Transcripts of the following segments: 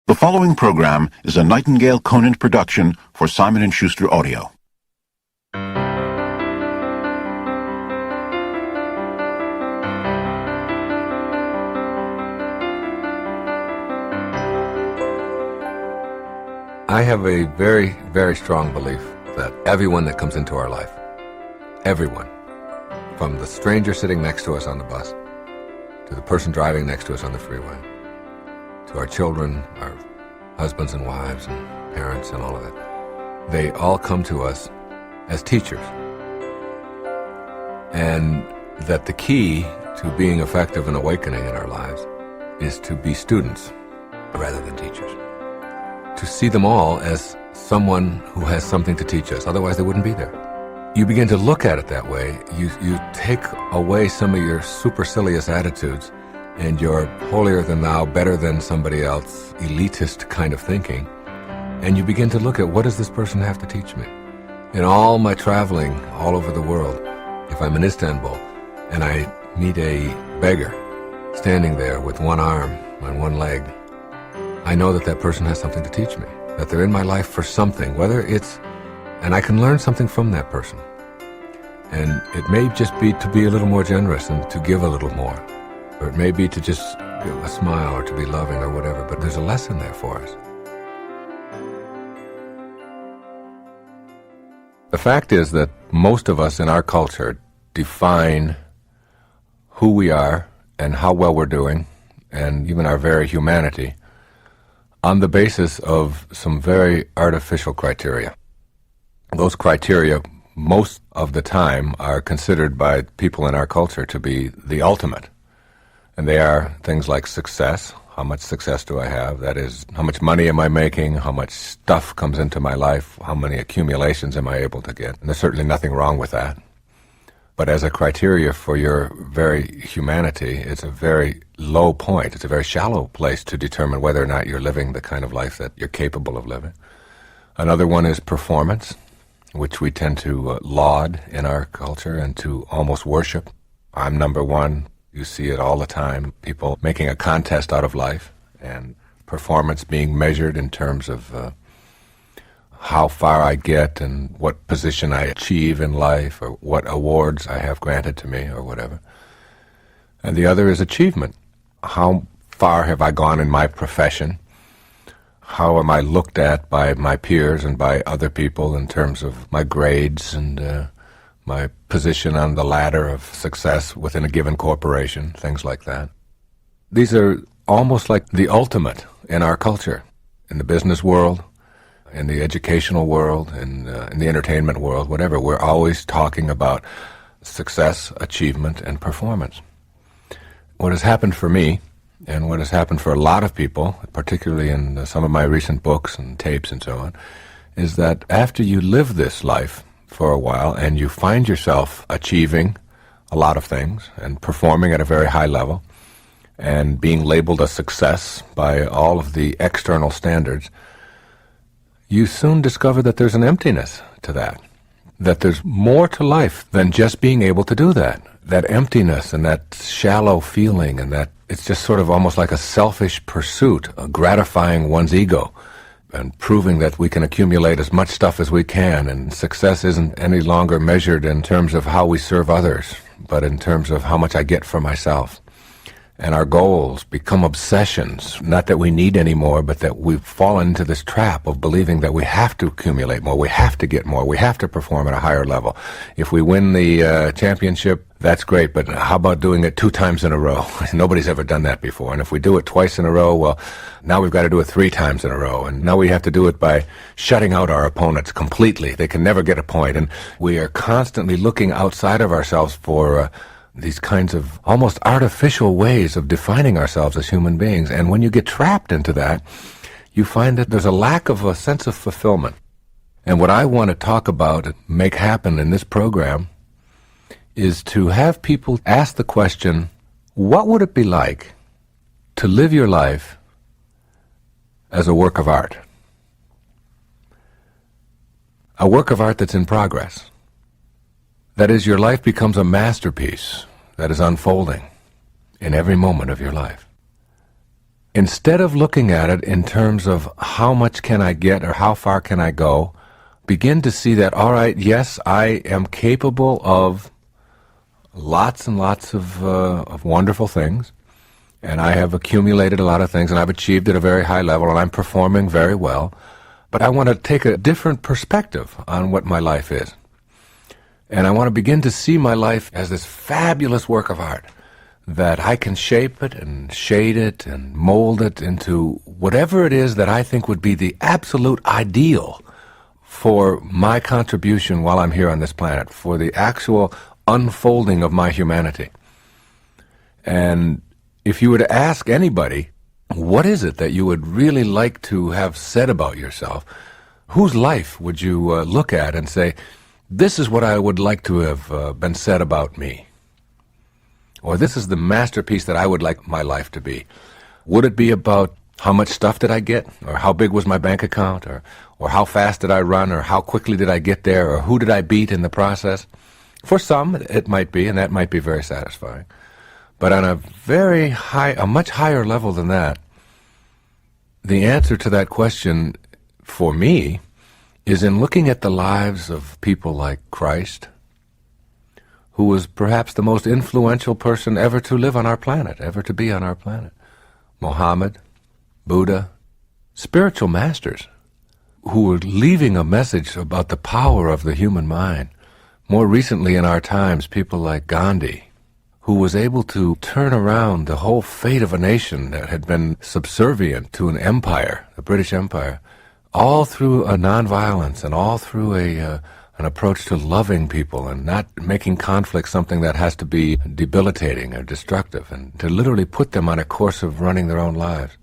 The following program is a Nightingale Conant production for Simon & Schuster Audio. I have a very, very strong belief that everyone that comes into our life, everyone, from the stranger sitting next to us on the bus, to the person driving next to us on the freeway, to our children, our husbands and wives and parents and all of it, they all come to us as teachers. And that the key to being effective and awakening in our lives is to be students rather than teachers. To see them all as someone who has something to teach us, otherwise they wouldn't be there. You begin to look at it that way, you take away some of your supercilious attitudes and your holier-than-thou, better-than-somebody else, elitist kind of thinking, and you begin to look at, what does this person have to teach me? In all my traveling all over the world, if I'm in Istanbul and I meet a beggar standing there with one arm and one leg, I know that that person has something to teach me, that they're in my life for something, and I can learn something from that person. And it may just be to be a little more generous and to give a little more. Or it may be to just give a smile or to be loving or whatever, but there's a lesson there for us. The fact is that most of us in our culture define who we are and how well we're doing, and even our very humanity, on the basis of some very artificial criteria. Those criteria, most of the time, are considered by people in our culture to be the ultimate. And they are things like success. How much success do I have? That is, how much money am I making? How much stuff comes into my life? How many accumulations am I able to get? And there's certainly nothing wrong with that. But as a criteria for your very humanity, it's a very low point. It's a very shallow place to determine whether or not you're living the kind of life that you're capable of living. Another one is performance, which we tend to laud in our culture and to almost worship. I'm number one. You see it all the time, people making a contest out of life and performance being measured in terms of how far I get and what position I achieve in life or what awards I have granted to me or whatever. And the other is achievement. How far have I gone in my profession? How am I looked at by my peers and by other people in terms of my grades and my position on the ladder of success within a given corporation, things like that. These are almost like the ultimate in our culture, in the business world, in the educational world, in the entertainment world, whatever. We're always talking about success, achievement, and performance. What has happened for me, and what has happened for a lot of people, particularly in some of my recent books and tapes and so on, is that after you live this life for a while and you find yourself achieving a lot of things and performing at a very high level and being labeled a success by all of the external standards, you soon discover that there's an emptiness to that there's more to life than just being able to do that. That emptiness and that shallow feeling, and that it's just sort of almost like a selfish pursuit, gratifying one's ego and proving that we can accumulate as much stuff as we can, and success isn't any longer measured in terms of how we serve others, but in terms of how much I get for myself. And our goals become obsessions, not that we need any more, but that we've fallen into this trap of believing that we have to accumulate more, we have to get more, we have to perform at a higher level. If we win the championship, that's great, but how about doing it 2 times in a row? Nobody's ever done that before. And if we do it twice in a row, well, now we've got to do it 3 times in a row. And now we have to do it by shutting out our opponents completely. They can never get a point. And we are constantly looking outside of ourselves for these kinds of almost artificial ways of defining ourselves as human beings. And when you get trapped into that, you find that there's a lack of a sense of fulfillment. And what I want to talk about and make happen in this program is to have people ask the question, what would it be like to live your life as a work of art? A work of art that's in progress. That is, your life becomes a masterpiece that is unfolding in every moment of your life. instead of looking at it in terms of how much can I get or how far can I go, begin to see that, all right, yes, I am capable of lots and lots of wonderful things, and I have accumulated a lot of things, and I've achieved at a very high level, and I'm performing very well. But I want to take a different perspective on what my life is. And I want to begin to see my life as this fabulous work of art, that I can shape it and shade it and mold it into whatever it is that I think would be the absolute ideal for my contribution while I'm here on this planet, for the actual unfolding of my humanity. And if you were to ask anybody, what is it that you would really like to have said about yourself, whose life would you look at and say, this is what I would like to have been said about me? Or this is the masterpiece that I would like my life to be. Would it be about how much stuff did I get? Or how big was my bank account? Or how fast did I run? Or how quickly did I get there? Or who did I beat in the process? For some, it might be, and that might be very satisfying. But on a much higher level than that, the answer to that question, for me, is in looking at the lives of people like Christ, who was perhaps the most influential person ever to live on our planet, ever to be on our planet. Mohammed, Buddha, spiritual masters who were leaving a message about the power of the human mind. More recently in our times, people like Gandhi, who was able to turn around the whole fate of a nation that had been subservient to an empire, the British Empire, all through a nonviolence and all through an approach to loving people and not making conflict something that has to be debilitating or destructive, and to literally put them on a course of running their own lives,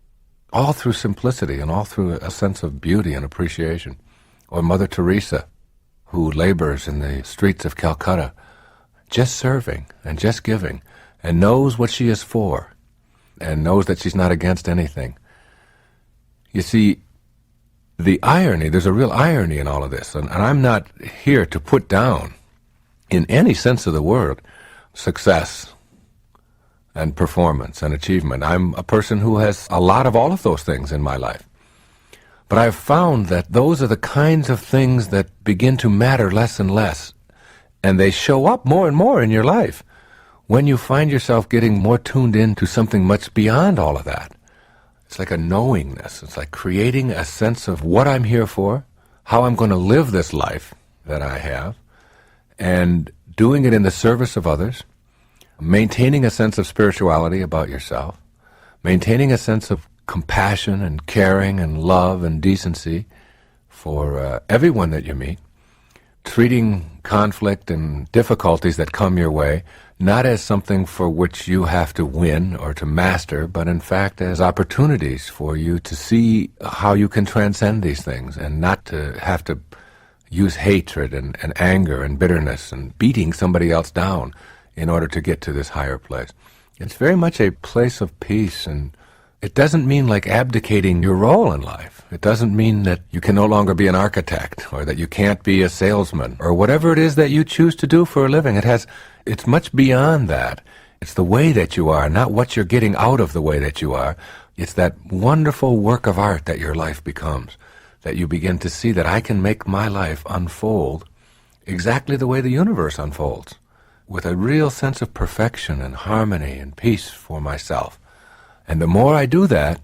all through simplicity and all through a sense of beauty and appreciation. Or Mother Teresa, who labors in the streets of Calcutta, just serving and just giving, and knows what she is for, and knows that she's not against anything. You see, there's a real irony in all of this, and I'm not here to put down, in any sense of the word, success and performance and achievement. I'm a person who has a lot of all of those things in my life. But I've found that those are the kinds of things that begin to matter less and less, and they show up more and more in your life when you find yourself getting more tuned in to something much beyond all of that. It's like a knowingness. It's like creating a sense of what I'm here for, how I'm going to live this life that I have, and doing it in the service of others, maintaining a sense of spirituality about yourself, maintaining a sense of compassion and caring and love and decency for everyone that you meet, treating conflict and difficulties that come your way not as something for which you have to win or to master, but in fact as opportunities for you to see how you can transcend these things and not to have to use hatred and anger and bitterness and beating somebody else down in order to get to this higher place. It's very much a place of peace, and it doesn't mean like abdicating your role in life. It doesn't mean that you can no longer be an architect or that you can't be a salesman or whatever it is that you choose to do for a living. It's much beyond that. It's the way that you are, not what you're getting out of the way that you are. It's that wonderful work of art that your life becomes, that you begin to see that I can make my life unfold exactly the way the universe unfolds, with a real sense of perfection and harmony and peace for myself. And the more I do that,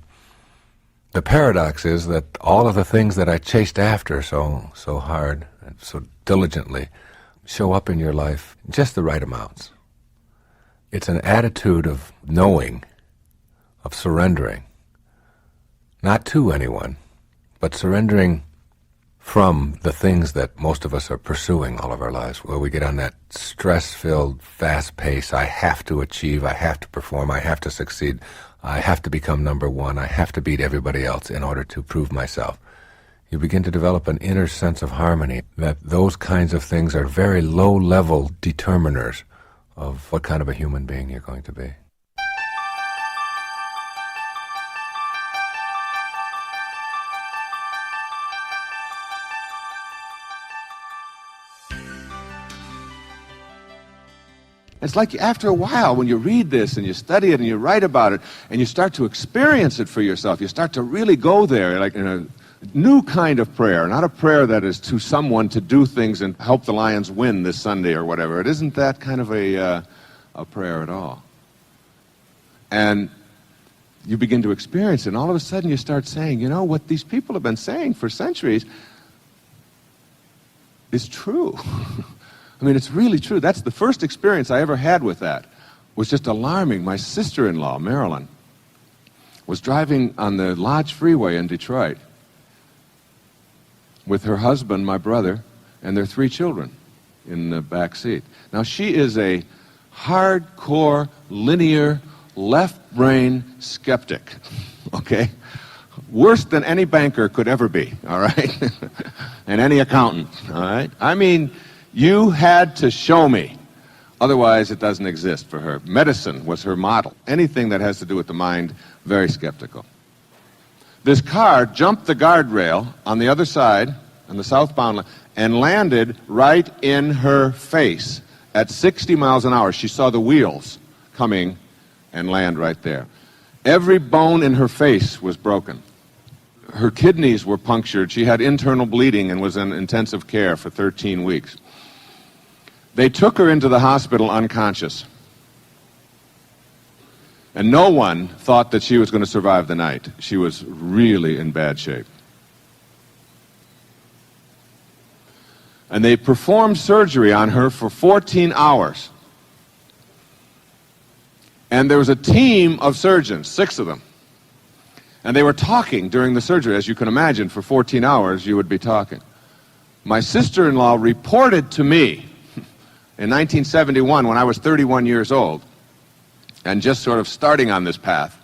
the paradox is that all of the things that I chased after so hard and so diligently show up in your life in just the right amounts. It's an attitude of knowing, of surrendering, not to anyone, but surrendering from the things that most of us are pursuing all of our lives, where we get on that stress-filled, fast pace. I have to achieve, I have to perform, I have to succeed, I have to become number one, I have to beat everybody else in order to prove myself. You begin to develop an inner sense of harmony, that those kinds of things are very low-level determiners of what kind of a human being you're going to be. It's like after a while, when you read this and you study it and you write about it and you start to experience it for yourself, you start to really go there, like in a new kind of prayer, not a prayer that is to someone to do things and help the Lions win this Sunday or whatever. It isn't that kind of a prayer at all. And you begin to experience it, and all of a sudden you start saying, you know, what these people have been saying for centuries is true. I mean, it's really true. That's the first experience I ever had with that. It was just alarming. My sister-in-law, Marilyn, was driving on the Lodge Freeway in Detroit with her husband, my brother, and their 3 children in the back seat. Now, she is a hardcore, linear, left-brain skeptic, okay? Worse than any banker could ever be, all right? And any accountant, all right? I mean, you had to show me. Otherwise, it doesn't exist for her. Medicine was her model. Anything that has to do with the mind, very skeptical. This car jumped the guardrail on the other side, on the southbound lane, and landed right in her face at 60 miles an hour. She saw the wheels coming and land right there. Every bone in her face was broken. Her kidneys were punctured. She had internal bleeding and was in intensive care for 13 weeks. They took her into the hospital unconscious. And no one thought that she was going to survive the night. She was really in bad shape. And they performed surgery on her for 14 hours. And there was a team of surgeons, 6 of them. And they were talking during the surgery. As you can imagine, for 14 hours you would be talking. My sister-in-law reported to me in 1971, when I was 31 years old, and just sort of starting on this path,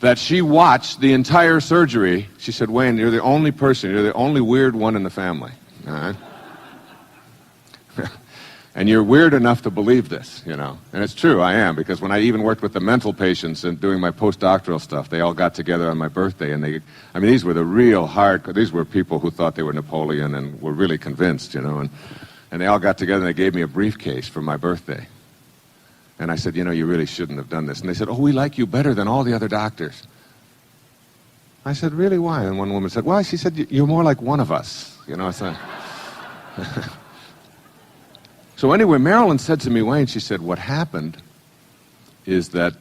that she watched the entire surgery. She said, Wayne, you're the only person, you're the only weird one in the family. All right? And you're weird enough to believe this, you know. And it's true, I am, because when I even worked with the mental patients and doing my postdoctoral stuff, they all got together on my birthday, and these were the real these were people who thought they were Napoleon and were really convinced, you know, and they all got together and they gave me a briefcase for my birthday. And I said, you know, you really shouldn't have done this. And they said, oh, we like you better than all the other doctors. I said, really, why? And one woman said, why? She said, you're more like one of us. You know, I said... So anyway, Marilyn said to me, Wayne, she said, what happened is that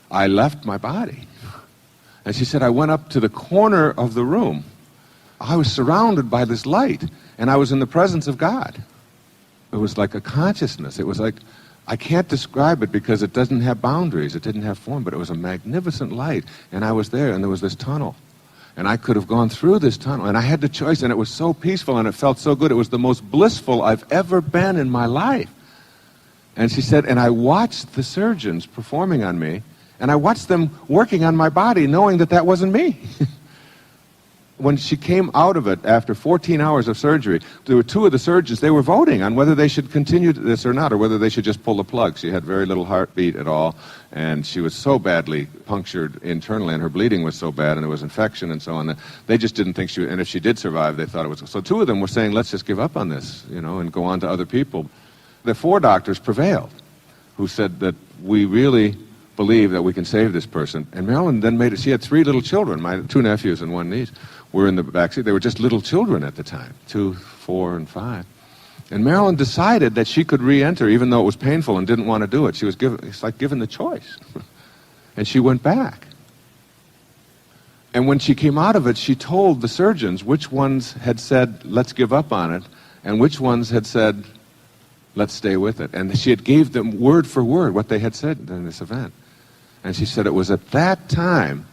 I left my body. And she said, I went up to the corner of the room. I was surrounded by this light, and I was in the presence of God. It was like a consciousness. It was like, I can't describe it because it doesn't have boundaries. It didn't have form, but it was a magnificent light. And I was there, and there was this tunnel. And I could have gone through this tunnel, and I had the choice, and it was so peaceful, and it felt so good. It was the most blissful I've ever been in my life. And she said, and I watched the surgeons performing on me, and I watched them working on my body, knowing that that wasn't me. When she came out of it after 14 hours of surgery, there were 2 of the surgeons, they were voting on whether they should continue this or not, or whether they should just pull the plug. She had very little heartbeat at all, and she was so badly punctured internally, and her bleeding was so bad, and there was infection and so on, that they just didn't think and if she did survive, they thought it was... So 2 of them were saying, let's just give up on this, you know, and go on to other people. The 4 doctors prevailed, who said that we really believe that we can save this person. And Marilyn then made it. She had 3 little children, my 2 nephews and 1 niece, were in the backseat. They were just little children at the time, 2, 4, and 5. And Marilyn decided that she could re-enter, even though it was painful and didn't want to do it. It's like given the choice. And she went back. And when she came out of it, she told the surgeons which ones had said, let's give up on it, and which ones had said, let's stay with it. And she had gave them word for word what they had said in this event. And she said it was at that time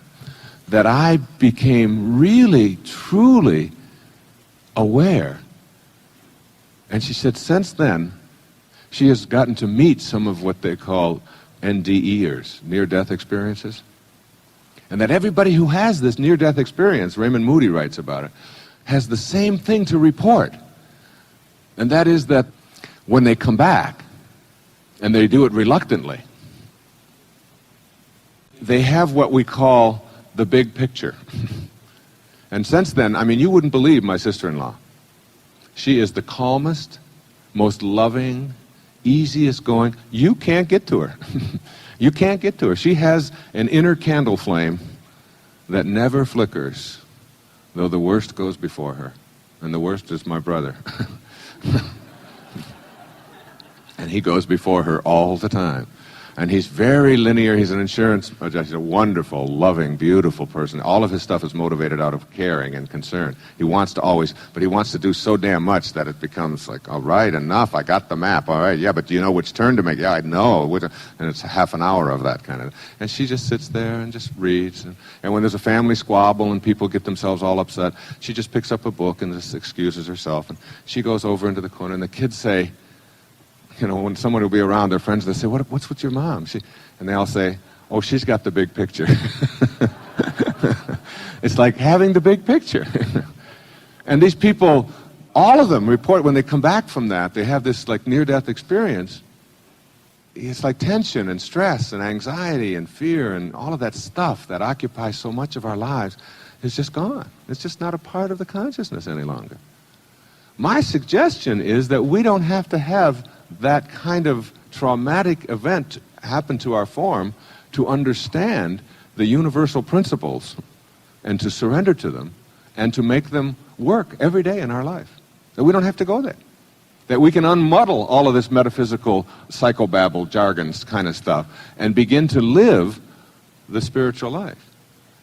that I became really, truly aware. And she said since then, she has gotten to meet some of what they call NDEers, near-death experiences. And that everybody who has this near-death experience, Raymond Moody writes about it, has the same thing to report. And that is that when they come back, and they do it reluctantly, they have what we call the big picture. And since then, I mean, you wouldn't believe my sister-in-law. She is the calmest, most loving, easiest going. You can't get to her. You can't get to her. She has an inner candle flame that never flickers, though the worst goes before her. And the worst is my brother. And he goes before her all the time. And he's very linear. He's an insurance, he's a wonderful, loving, beautiful person. All of his stuff is motivated out of caring and concern. He wants to always, but he wants to do so damn much that it becomes like, all right, enough, I got the map, all right, yeah, but do you know which turn to make? Yeah, I know. And it's half an hour of that kind of, and she just sits there and just reads. And when there's a family squabble and people get themselves all upset, she just picks up a book and just excuses herself. And she goes over into the corner, and the kids say, you know, when someone will be around, their friends, they say, what's with your mom? And they all say, oh, she's got the big picture. It's like having the big picture. And these people, all of them report when they come back from that, they have this like near-death experience. It's like tension and stress and anxiety and fear and all of that stuff that occupies so much of our lives is just gone. It's just not a part of the consciousness any longer. My suggestion is that we don't have to have that kind of traumatic event happen to our form to understand the universal principles and to surrender to them and to make them work every day in our life. That we don't have to go there. That we can unmuddle all of this metaphysical psychobabble, jargons kind of stuff and begin to live the spiritual life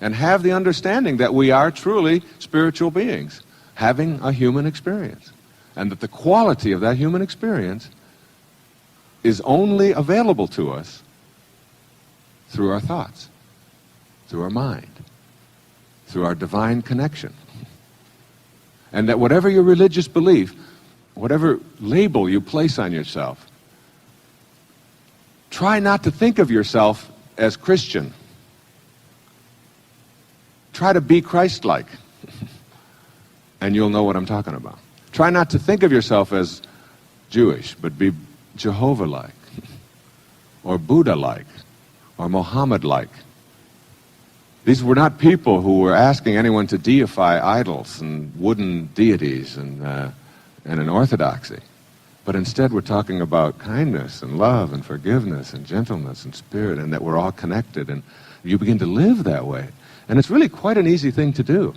and have the understanding that we are truly spiritual beings having a human experience and that the quality of that human experience is only available to us through our thoughts, through our mind, through our divine connection. And that whatever your religious belief, whatever label you place on yourself, try not to think of yourself as Christian. Try to be Christ-like, and you'll know what I'm talking about. Try not to think of yourself as Jewish, but be Jehovah-like, or Buddha-like, or Mohammed-like. These were not people who were asking anyone to deify idols and wooden deities and an orthodoxy. But instead we're talking about kindness and love and forgiveness and gentleness and spirit, and that we're all connected, and you begin to live that way. And it's really quite an easy thing to do.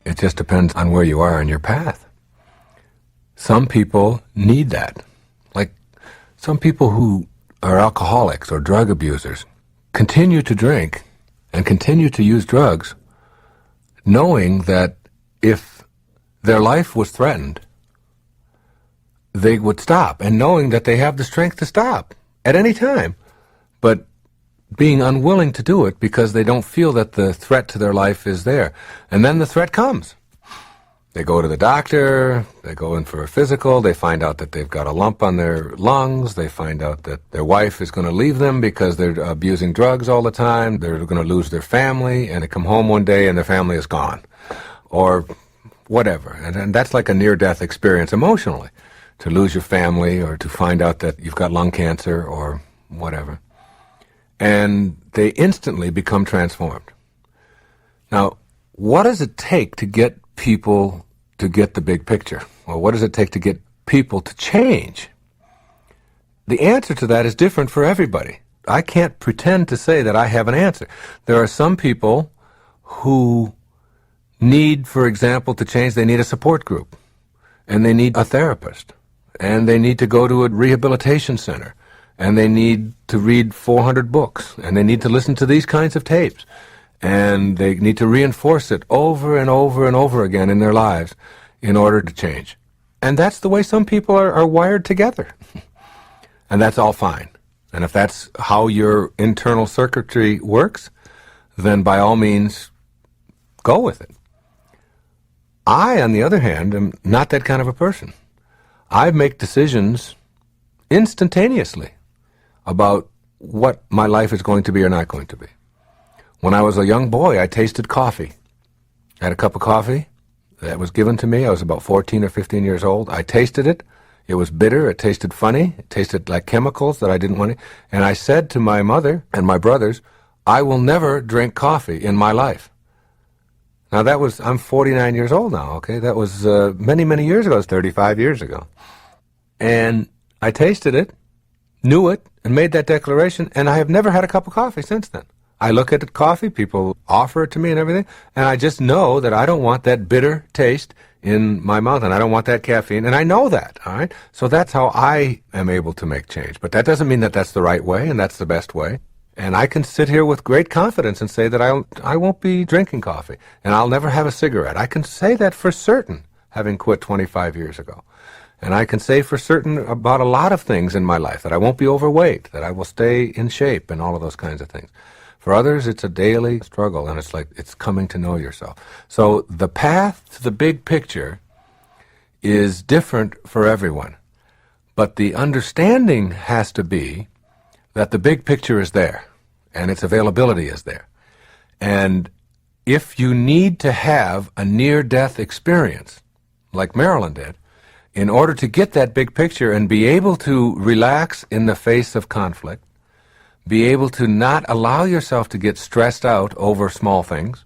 It just depends on where you are in your path. Some people need that. Like some people who are alcoholics or drug abusers continue to drink and continue to use drugs knowing that if their life was threatened, they would stop, and knowing that they have the strength to stop at any time, but being unwilling to do it because they don't feel that the threat to their life is there. And then the threat comes. They go to the doctor, they go in for a physical, they find out that they've got a lump on their lungs, they find out that their wife is going to leave them because they're abusing drugs all the time, they're going to lose their family, and they come home one day and their family is gone. Or whatever. And that's like a near-death experience emotionally, to lose your family or to find out that you've got lung cancer or whatever. And they instantly become transformed. Now, what does it take to get people to get the big picture? Well, what does it take to get people to change? The answer to that is different for everybody. I can't pretend to say that I have an answer. There are some people who need, for example, to change, they need a support group, and they need a therapist, and they need to go to a rehabilitation center, and they need to read 400 books, and they need to listen to these kinds of tapes, and they need to reinforce it over and over and over again in their lives in order to change. And that's the way some people are wired together. And that's all fine. And if that's how your internal circuitry works, then by all means, go with it. I, on the other hand, am not that kind of a person. I make decisions instantaneously about what my life is going to be or not going to be. When I was a young boy, I tasted coffee. I had a cup of coffee that was given to me. I was about 14 or 15 years old. I tasted it. It was bitter, it tasted funny, it tasted like chemicals that I didn't want to. And I said to my mother and my brothers, I will never drink coffee in my life. Now I'm 49 years old now, okay? That was many, many years ago. It was 35 years ago. And I tasted it, knew it, and made that declaration, and I have never had a cup of coffee since then. I look at the coffee, people offer it to me and everything, and I just know that I don't want that bitter taste in my mouth, and I don't want that caffeine, and I know that, all right? So that's how I am able to make change. But that doesn't mean that that's the right way and that's the best way. And I can sit here with great confidence and say that I won't be drinking coffee, and I'll never have a cigarette. I can say that for certain, having quit 25 years ago. And I can say for certain about a lot of things in my life, that I won't be overweight, that I will stay in shape, and all of those kinds of things. For others, it's a daily struggle, and it's like it's coming to know yourself. So the path to the big picture is different for everyone. But the understanding has to be that the big picture is there, and its availability is there. And if you need to have a near-death experience, like Marilyn did, in order to get that big picture and be able to relax in the face of conflict, be able to not allow yourself to get stressed out over small things,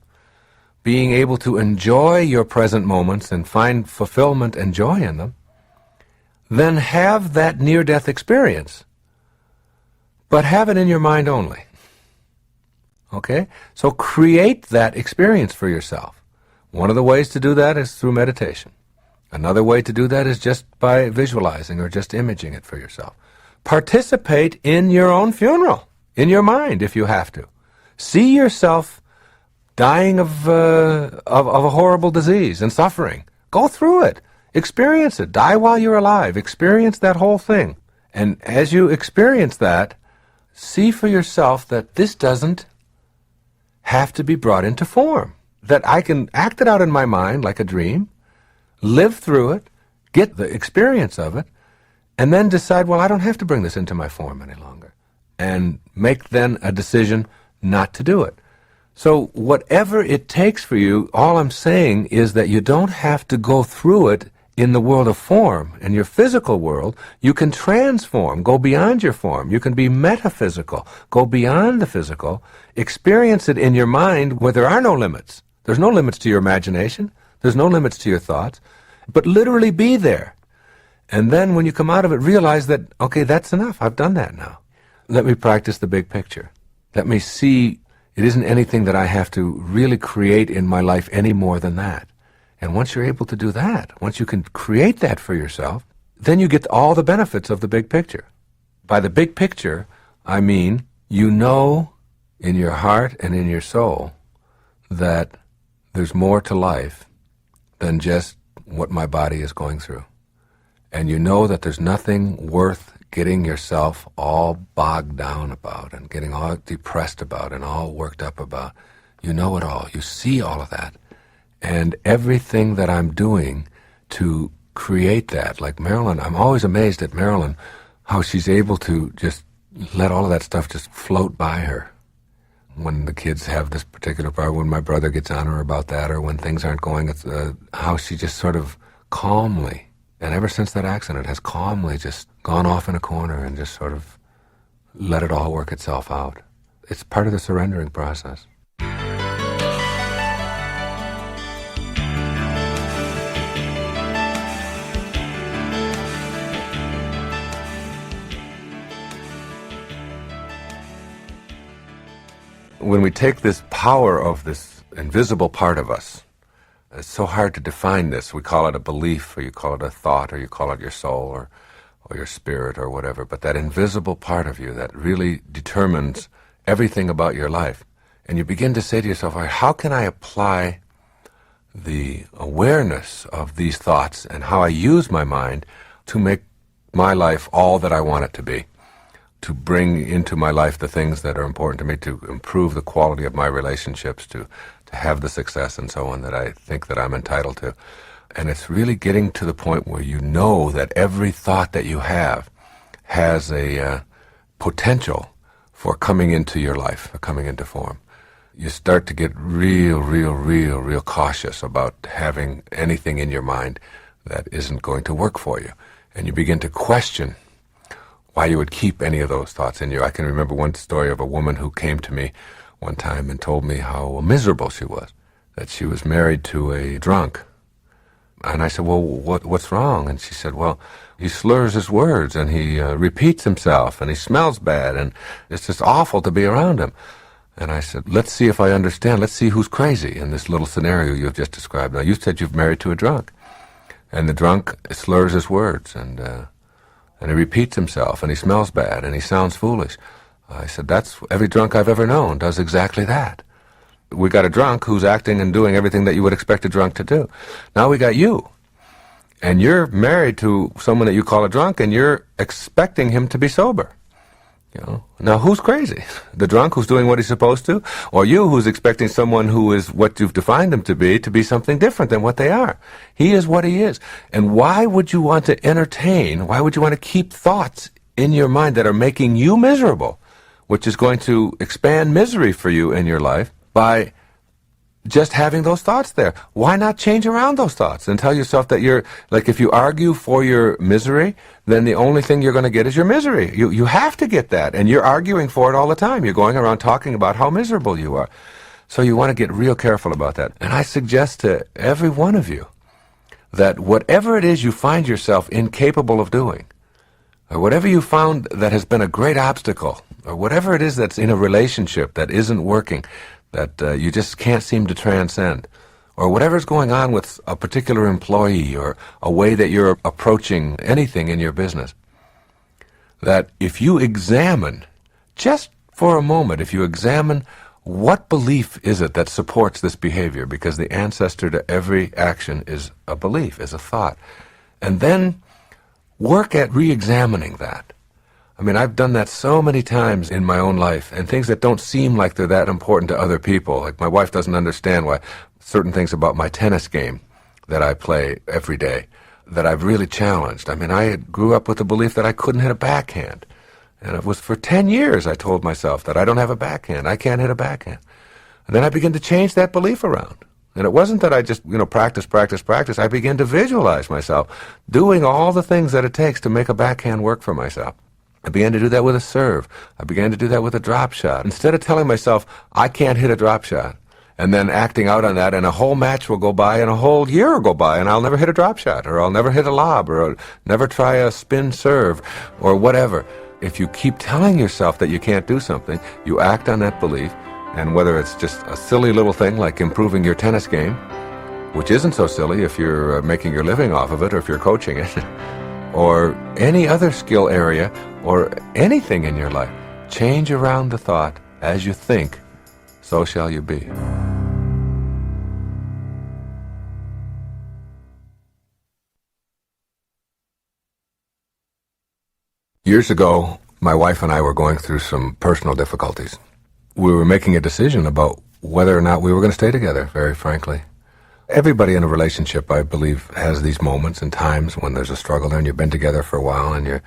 being able to enjoy your present moments and find fulfillment and joy in them, then have that near-death experience, but have it in your mind only. Okay? So create that experience for yourself. One of the ways to do that is through meditation. Another way to do that is just by visualizing or just imaging it for yourself. Participate in your own funeral, in your mind, if you have to. See yourself dying of a horrible disease and suffering. Go through it. Experience it. Die while you're alive. Experience that whole thing. And as you experience that, see for yourself that this doesn't have to be brought into form. That I can act it out in my mind like a dream, live through it, get the experience of it, and then decide, well, I don't have to bring this into my form any longer. And make then a decision not to do it. So whatever it takes for you, all I'm saying is that you don't have to go through it in the world of form. In your physical world, you can transform, go beyond your form. You can be metaphysical, go beyond the physical, experience it in your mind where there are no limits. There's no limits to your imagination. There's no limits to your thoughts. But literally be there. And then when you come out of it, realize that, okay, that's enough. I've done that now. Let me practice the big picture. Let me see it isn't anything that I have to really create in my life any more than that. And once you're able to do that, once you can create that for yourself, then you get all the benefits of the big picture. By the big picture, I mean you know in your heart and in your soul that there's more to life than just what my body is going through. And you know that there's nothing worth getting yourself all bogged down about and getting all depressed about and all worked up about. You know it all. You see all of that. And everything that I'm doing to create that, like Marilyn, I'm always amazed at Marilyn, how she's able to just let all of that stuff just float by her. When the kids have this particular part, when my brother gets on her about that, or when things aren't going, it's how she just sort of calmly, and ever since that accident, has calmly just gone off in a corner and just sort of let it all work itself out. It's part of the surrendering process. When we take this power of this invisible part of us, it's so hard to define this. We call it a belief, or you call it a thought, or you call it your soul, or your spirit, or whatever. But that invisible part of you that really determines everything about your life. And you begin to say to yourself, how can I apply the awareness of these thoughts and how I use my mind to make my life all that I want it to be? To bring into my life the things that are important to me, to improve the quality of my relationships, to have the success and so on that I think that I'm entitled to. And it's really getting to the point where you know that every thought that you have has a potential for coming into your life, for coming into form. You start to get real cautious about having anything in your mind that isn't going to work for you. and you begin to question why you would keep any of those thoughts in you. I can remember one story of a woman who came to me one time and told me how miserable she was, that she was married to a drunk. And I said, well, what's wrong? And she said, well, he slurs his words, and he repeats himself, and he smells bad, and it's just awful to be around him. And I said, let's see if I understand. Let's see who's crazy in this little scenario you have just described. Now, you said you've married to a drunk, and the drunk slurs his words, and he repeats himself, and he smells bad, and he sounds foolish. I said, that's every drunk I've ever known does exactly that. We got a drunk who's acting and doing everything that you would expect a drunk to do. Now we got you, and you're married to someone that you call a drunk, and you're expecting him to be sober. Now who's crazy? The drunk who's doing what he's supposed to, or you who's expecting someone who is what you've defined him to be something different than what they are? He is what he is. And why would you want to entertain, why would you want to keep thoughts in your mind that are making you miserable, which is going to expand misery for you in your life by just having those thoughts there? Why not change around those thoughts and tell yourself that you're, like, if you argue for your misery, then the only thing you're going to get is your misery. You have to get that, and you're arguing for it all the time. You're going around talking about how miserable you are. So you want to get real careful about that. And I suggest to every one of you that whatever it is you find yourself incapable of doing, or whatever you found that has been a great obstacle, or whatever it is that's in a relationship that isn't working, that you just can't seem to transcend, or whatever's going on with a particular employee or a way that you're approaching anything in your business, that if you examine, just for a moment, if you examine what belief is it that supports this behavior, because the ancestor to every action is a belief, is a thought, and then work at re-examining that. I mean, I've done that so many times in my own life, and things that don't seem like they're that important to other people. Like, my wife doesn't understand why certain things about my tennis game that I play every day that I've really challenged. I mean, I grew up with the belief that I couldn't hit a backhand. And it was for 10 years I told myself that I don't have a backhand, I can't hit a backhand. And then I began to change that belief around. And it wasn't that I just, practice. I began to visualize myself doing all the things that it takes to make a backhand work for myself. I began to do that with a serve. I began to do that with a drop shot. Instead of telling myself, I can't hit a drop shot, and then acting out on that, and a whole match will go by, and a whole year will go by, and I'll never hit a drop shot, or I'll never hit a lob, or I'll never try a spin serve, or whatever. If you keep telling yourself that you can't do something, you act on that belief, and whether it's just a silly little thing like improving your tennis game, which isn't so silly if you're making your living off of it, or if you're coaching it, or any other skill area, or anything in your life, change around the thought, as you think, so shall you be. Years ago, my wife and I were going through some personal difficulties. We were making a decision about whether or not we were going to stay together, very frankly. Everybody in a relationship, I believe, has these moments and times when there's a struggle there, and you've been together for a while, and you're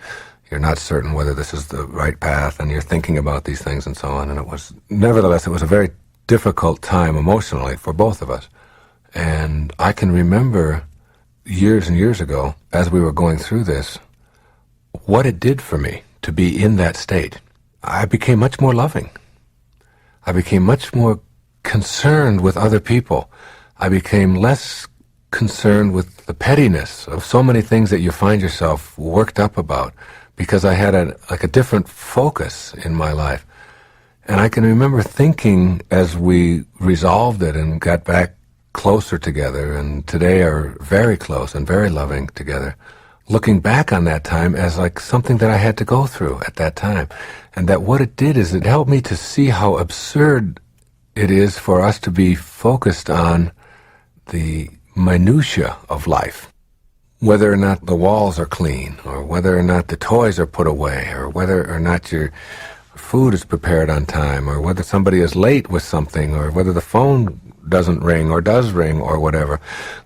not certain whether this is the right path, and you're thinking about these things and so on. And nevertheless, it was a very difficult time emotionally for both of us. And I can remember years and years ago, as we were going through this, what it did for me to be in that state. I became much more loving. I became much more concerned with other people. I became less concerned with the pettiness of so many things that you find yourself worked up about, because I had a different focus in my life. And I can remember thinking, as we resolved it and got back closer together, and today are very close and very loving together, looking back on that time as like something that I had to go through at that time. And that what it did is it helped me to see how absurd it is for us to be focused on the minutia of life. Whether or not the walls are clean, or whether or not the toys are put away, or whether or not your food is prepared on time, or whether somebody is late with something, or whether the phone doesn't ring or does ring, or whatever.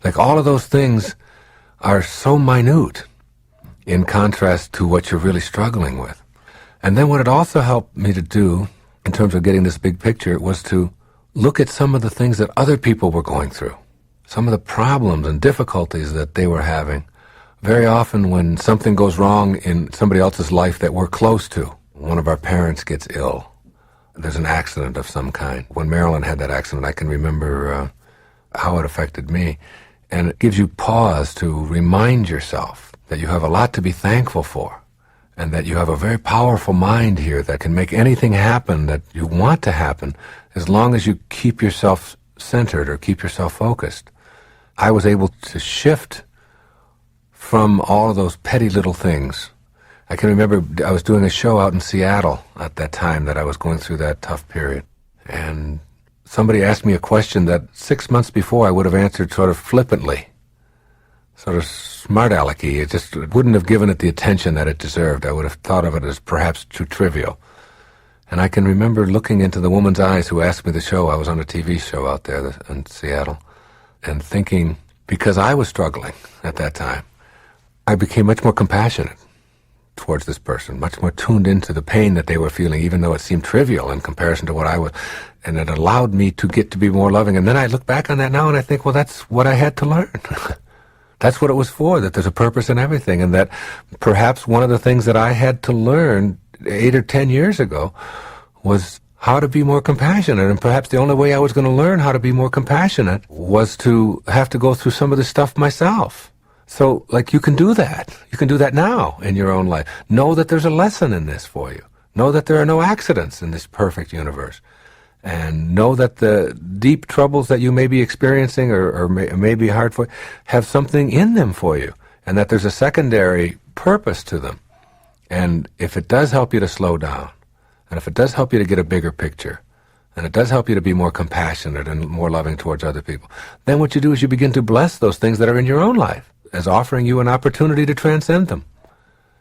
Like, all of those things are so minute in contrast to what you're really struggling with. And then what it also helped me to do, in terms of getting this big picture, was to look at some of the things that other people were going through, some of the problems and difficulties that they were having, Very often when something goes wrong in somebody else's life that we're close to, one of our parents gets ill, there's an accident of some kind. When Marilyn had that accident, I can remember how it affected me. And it gives you pause to remind yourself that you have a lot to be thankful for, and that you have a very powerful mind here that can make anything happen that you want to happen as long as you keep yourself centered or keep yourself focused. I was able to shift from all of those petty little things. I can remember I was doing a show out in Seattle at that time that I was going through that tough period. And somebody asked me a question that 6 months before I would have answered sort of flippantly, sort of smart-alecky. It just wouldn't have given it the attention that it deserved. I would have thought of it as perhaps too trivial. And I can remember looking into the woman's eyes who asked me the show. I was on a TV show out there in Seattle, and thinking, because I was struggling at that time, I became much more compassionate towards this person, much more tuned into the pain that they were feeling, even though it seemed trivial in comparison to what I was. And it allowed me to get to be more loving. And then I look back on that now and I think, well, that's what I had to learn. That's what it was for, that there's a purpose in everything. And that perhaps one of the things that I had to learn 8 or 10 years ago was how to be more compassionate. And perhaps the only way I was going to learn how to be more compassionate was to have to go through some of this stuff myself. So, like, you can do that. You can do that now in your own life. Know that there's a lesson in this for you. Know that there are no accidents in this perfect universe. And know that the deep troubles that you may be experiencing or may be hard for you have something in them for you. And that there's a secondary purpose to them. And if it does help you to slow down, and if it does help you to get a bigger picture, and it does help you to be more compassionate and more loving towards other people, then what you do is you begin to bless those things that are in your own life as offering you an opportunity to transcend them.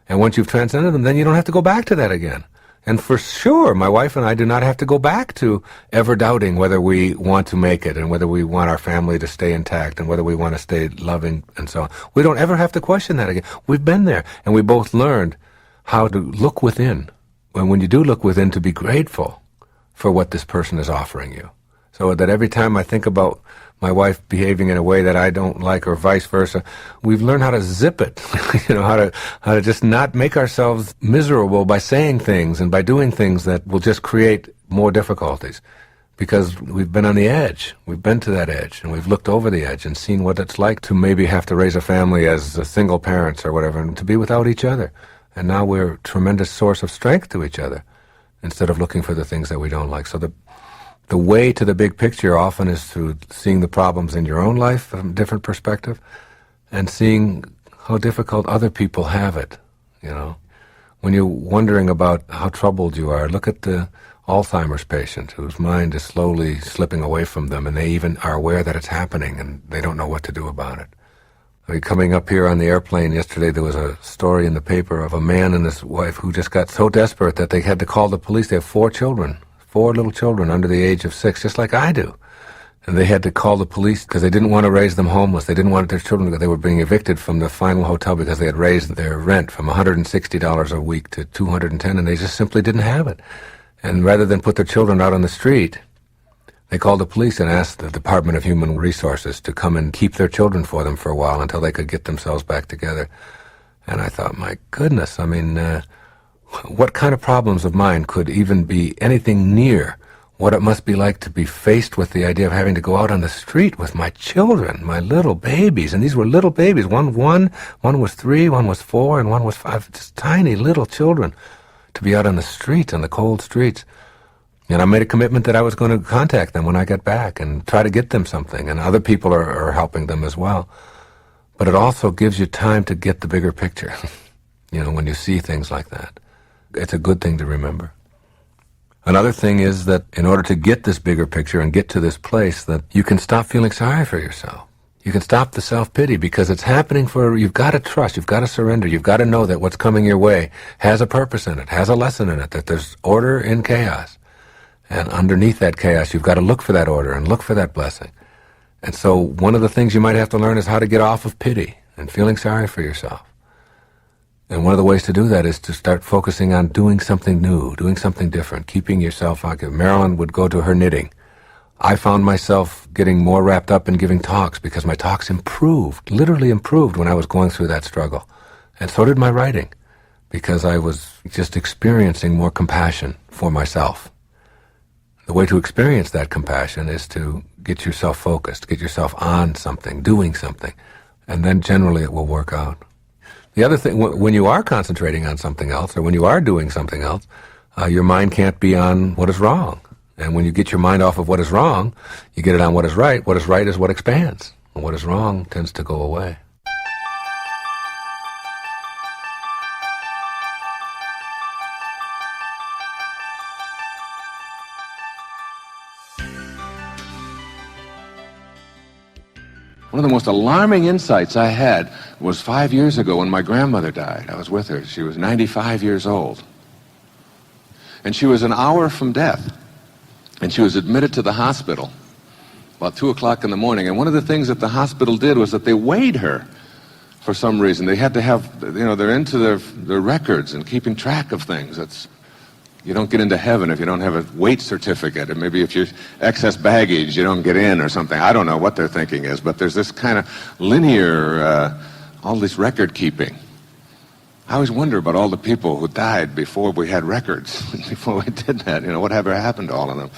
And once you've transcended them, then you don't have to go back to that again. And for sure, my wife and I do not have to go back to ever doubting whether we want to make it and whether we want our family to stay intact and whether we want to stay loving and so on. We don't ever have to question that again. We've been there, and we both learned how to look within. And when you do look within, to be grateful for what this person is offering you. So that every time I think about my wife behaving in a way that I don't like, or vice versa, we've learned how to zip it, how to just not make ourselves miserable by saying things and by doing things that will just create more difficulties. Because we've been on the edge. We've been to that edge, and we've looked over the edge and seen what it's like to maybe have to raise a family as a single parents or whatever, and to be without each other. And now we're a tremendous source of strength to each other, instead of looking for the things that we don't like. So the way to the big picture often is through seeing the problems in your own life from a different perspective, and seeing how difficult other people have it. When you're wondering about how troubled you are, look at the Alzheimer's patient whose mind is slowly slipping away from them, and they even are aware that it's happening, and they don't know what to do about it. Coming up here on the airplane yesterday, there was a story in the paper of a man and his wife who just got so desperate that they had to call the police. They have 4 children. 4 little children under the age of 6, just like I do. And they had to call the police because they didn't want to raise them homeless. They didn't want their children, they were being evicted from the final hotel because they had raised their rent from $160 a week to $210, and they just simply didn't have it. And rather than put their children out on the street, they called the police and asked the Department of Human Resources to come and keep their children for them for a while until they could get themselves back together. And I thought, my goodness, what kind of problems of mine could even be anything near what it must be like to be faced with the idea of having to go out on the street with my children, my little babies. And these were little babies. One was 3, one was 4, and one was 5. Just tiny little children to be out on the streets, on the cold streets. And I made a commitment that I was going to contact them when I get back and try to get them something. And other people are helping them as well. But it also gives you time to get the bigger picture, when you see things like that. It's a good thing to remember. Another thing is that in order to get this bigger picture and get to this place, that you can stop feeling sorry for yourself. You can stop the self-pity, because it's happening you've got to trust, you've got to surrender, you've got to know that what's coming your way has a purpose in it, has a lesson in it, that there's order in chaos. And underneath that chaos, you've got to look for that order and look for that blessing. And so one of the things you might have to learn is how to get off of pity and feeling sorry for yourself. And one of the ways to do that is to start focusing on doing something new, doing something different, keeping yourself occupied. Marilyn would go to her knitting I found myself getting more wrapped up in giving talks because my talks improved, literally improved when I was going through that struggle. And so did my writing, because I was just experiencing more compassion for myself. The way to experience that compassion is to get yourself focused, get yourself on something, doing something, and then generally it will work out. The other thing, when you are concentrating on something else, or when you are doing something else, your mind can't be on what is wrong. And when you get your mind off of what is wrong, you get it on what is right. What is right is what expands, and what is wrong tends to go away. One of the most alarming insights I had was 5 years ago when my grandmother died. I was with her. She was 95 years old. And she was an hour from death. And she was admitted to the hospital about 2 o'clock in the morning. And one of the things that the hospital did was that they weighed her for some reason. They had to have, they're into their records and keeping track of things. You don't get into heaven if you don't have a weight certificate, and maybe if you're excess baggage, you don't get in or something. I don't know what their thinking is, but there's this kind of linear, all this record keeping. I always wonder about all the people who died before we had records, before we did that, whatever happened to all of them.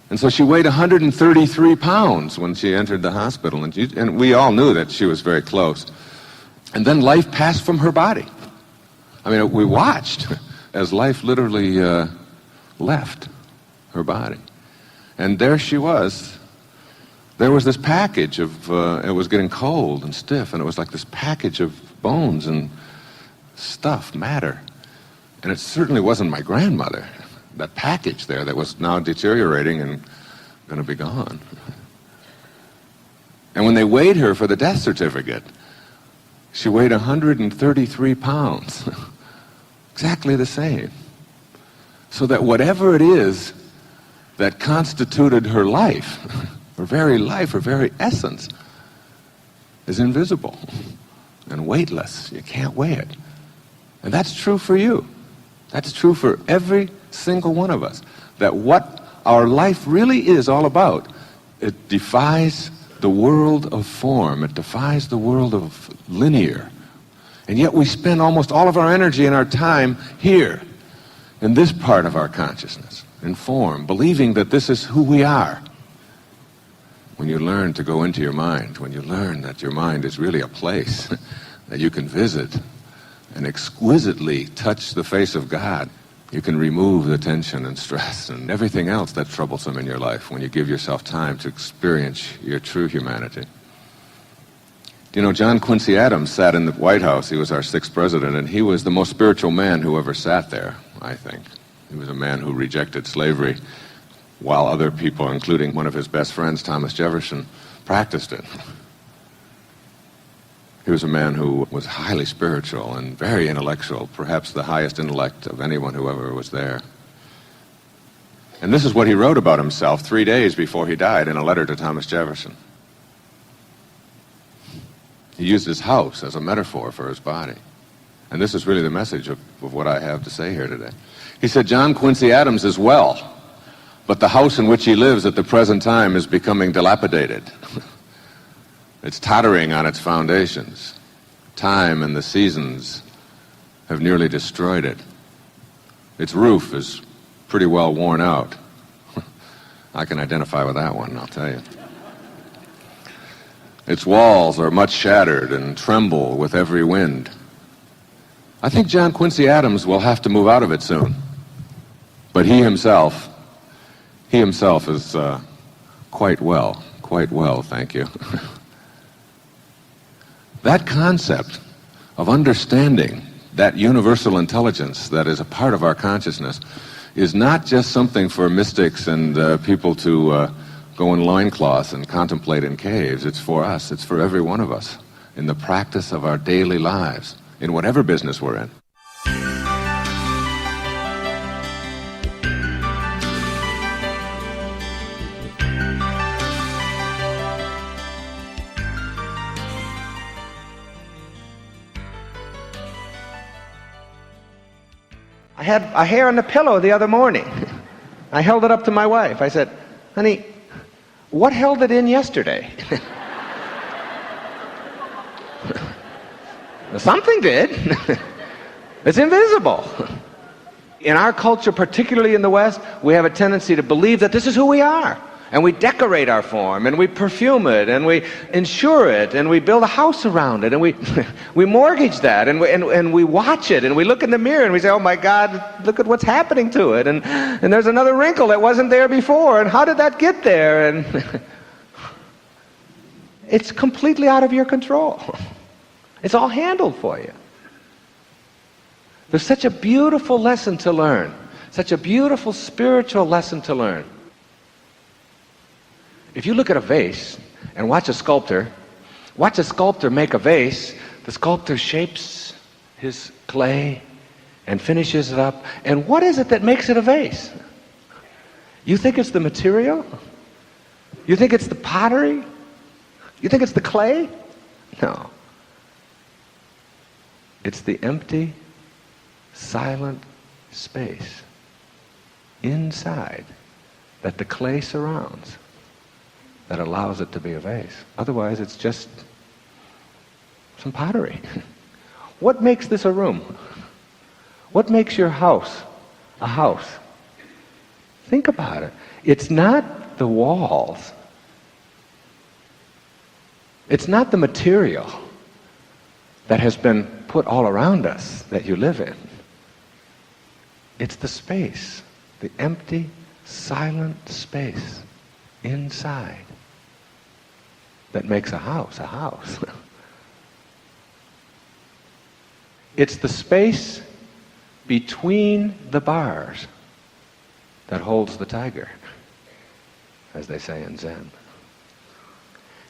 And so she weighed 133 pounds when she entered the hospital, and we all knew that she was very close. And then life passed from her body. I mean, we watched as life literally left her body. And there she was. There was this package of, it was getting cold and stiff, and it was like this package of bones and stuff, matter. And it certainly wasn't my grandmother, that package there that was now deteriorating and going to be gone. And when they weighed her for the death certificate, she weighed 133 pounds. Exactly the same. So that whatever it is that constituted her life, her very life, her very essence, is invisible and weightless. You can't weigh it. And that's true for you. That's true for every single one of us. That what our life really is all about, it defies the world of form. It defies the world of linear. And yet we spend almost all of our energy and our time here, in this part of our consciousness, in form, believing that this is who we are. When you learn to go into your mind, when you learn that your mind is really a place that you can visit and exquisitely touch the face of God, you can remove the tension and stress and everything else that's troublesome in your life when you give yourself time to experience your true humanity. John Quincy Adams sat in the White House. He was our 6th president, and he was the most spiritual man who ever sat there, I think. He was a man who rejected slavery while other people, including one of his best friends, Thomas Jefferson, practiced it. He was a man who was highly spiritual and very intellectual, perhaps the highest intellect of anyone who ever was there. And this is what he wrote about himself 3 days before he died in a letter to Thomas Jefferson. He used his house as a metaphor for his body. And this is really the message of what I have to say here today. He said, John Quincy Adams is well, but the house in which he lives at the present time is becoming dilapidated. It's tottering on its foundations. Time and the seasons have nearly destroyed it. Its roof is pretty well worn out. I can identify with that one, I'll tell you. Its walls are much shattered and tremble with every wind. I think John Quincy Adams will have to move out of it soon. But he himself is quite well, thank you. That concept of understanding that universal intelligence that is a part of our consciousness is not just something for mystics and people to go in loincloths and contemplate in caves. It's for us. It's for every one of us in the practice of our daily lives, in whatever business we're in. I had a hair on the pillow the other morning. I held it up to my wife. I said, Honey, what held it in yesterday? Something did. It's invisible. In our culture, particularly in the West, we have a tendency to believe that this is who we are. And we decorate our form, and we perfume it, and we insure it, and we build a house around it, and we mortgage that, and we watch it, and we look in the mirror, and we say, oh my God, look at what's happening to it, and there's another wrinkle that wasn't there before, and how did that get there? And it's completely out of your control. It's all handled for you. There's such a beautiful lesson to learn, such a beautiful spiritual lesson to learn. If you look at a vase and watch a sculptor make a vase, the sculptor shapes his clay and finishes it up. And what is it that makes it a vase? You think it's the material? You think it's the pottery? You think it's the clay? No. It's the empty, silent space inside that the clay surrounds that allows it to be a vase. Otherwise, it's just some pottery. What makes this a room? What makes your house a house? Think about it. It's not the walls. It's not the material that has been put all around us that you live in. It's the space, the empty, silent space inside that makes a house a house. It's the space between the bars that holds the tiger, as they say in Zen.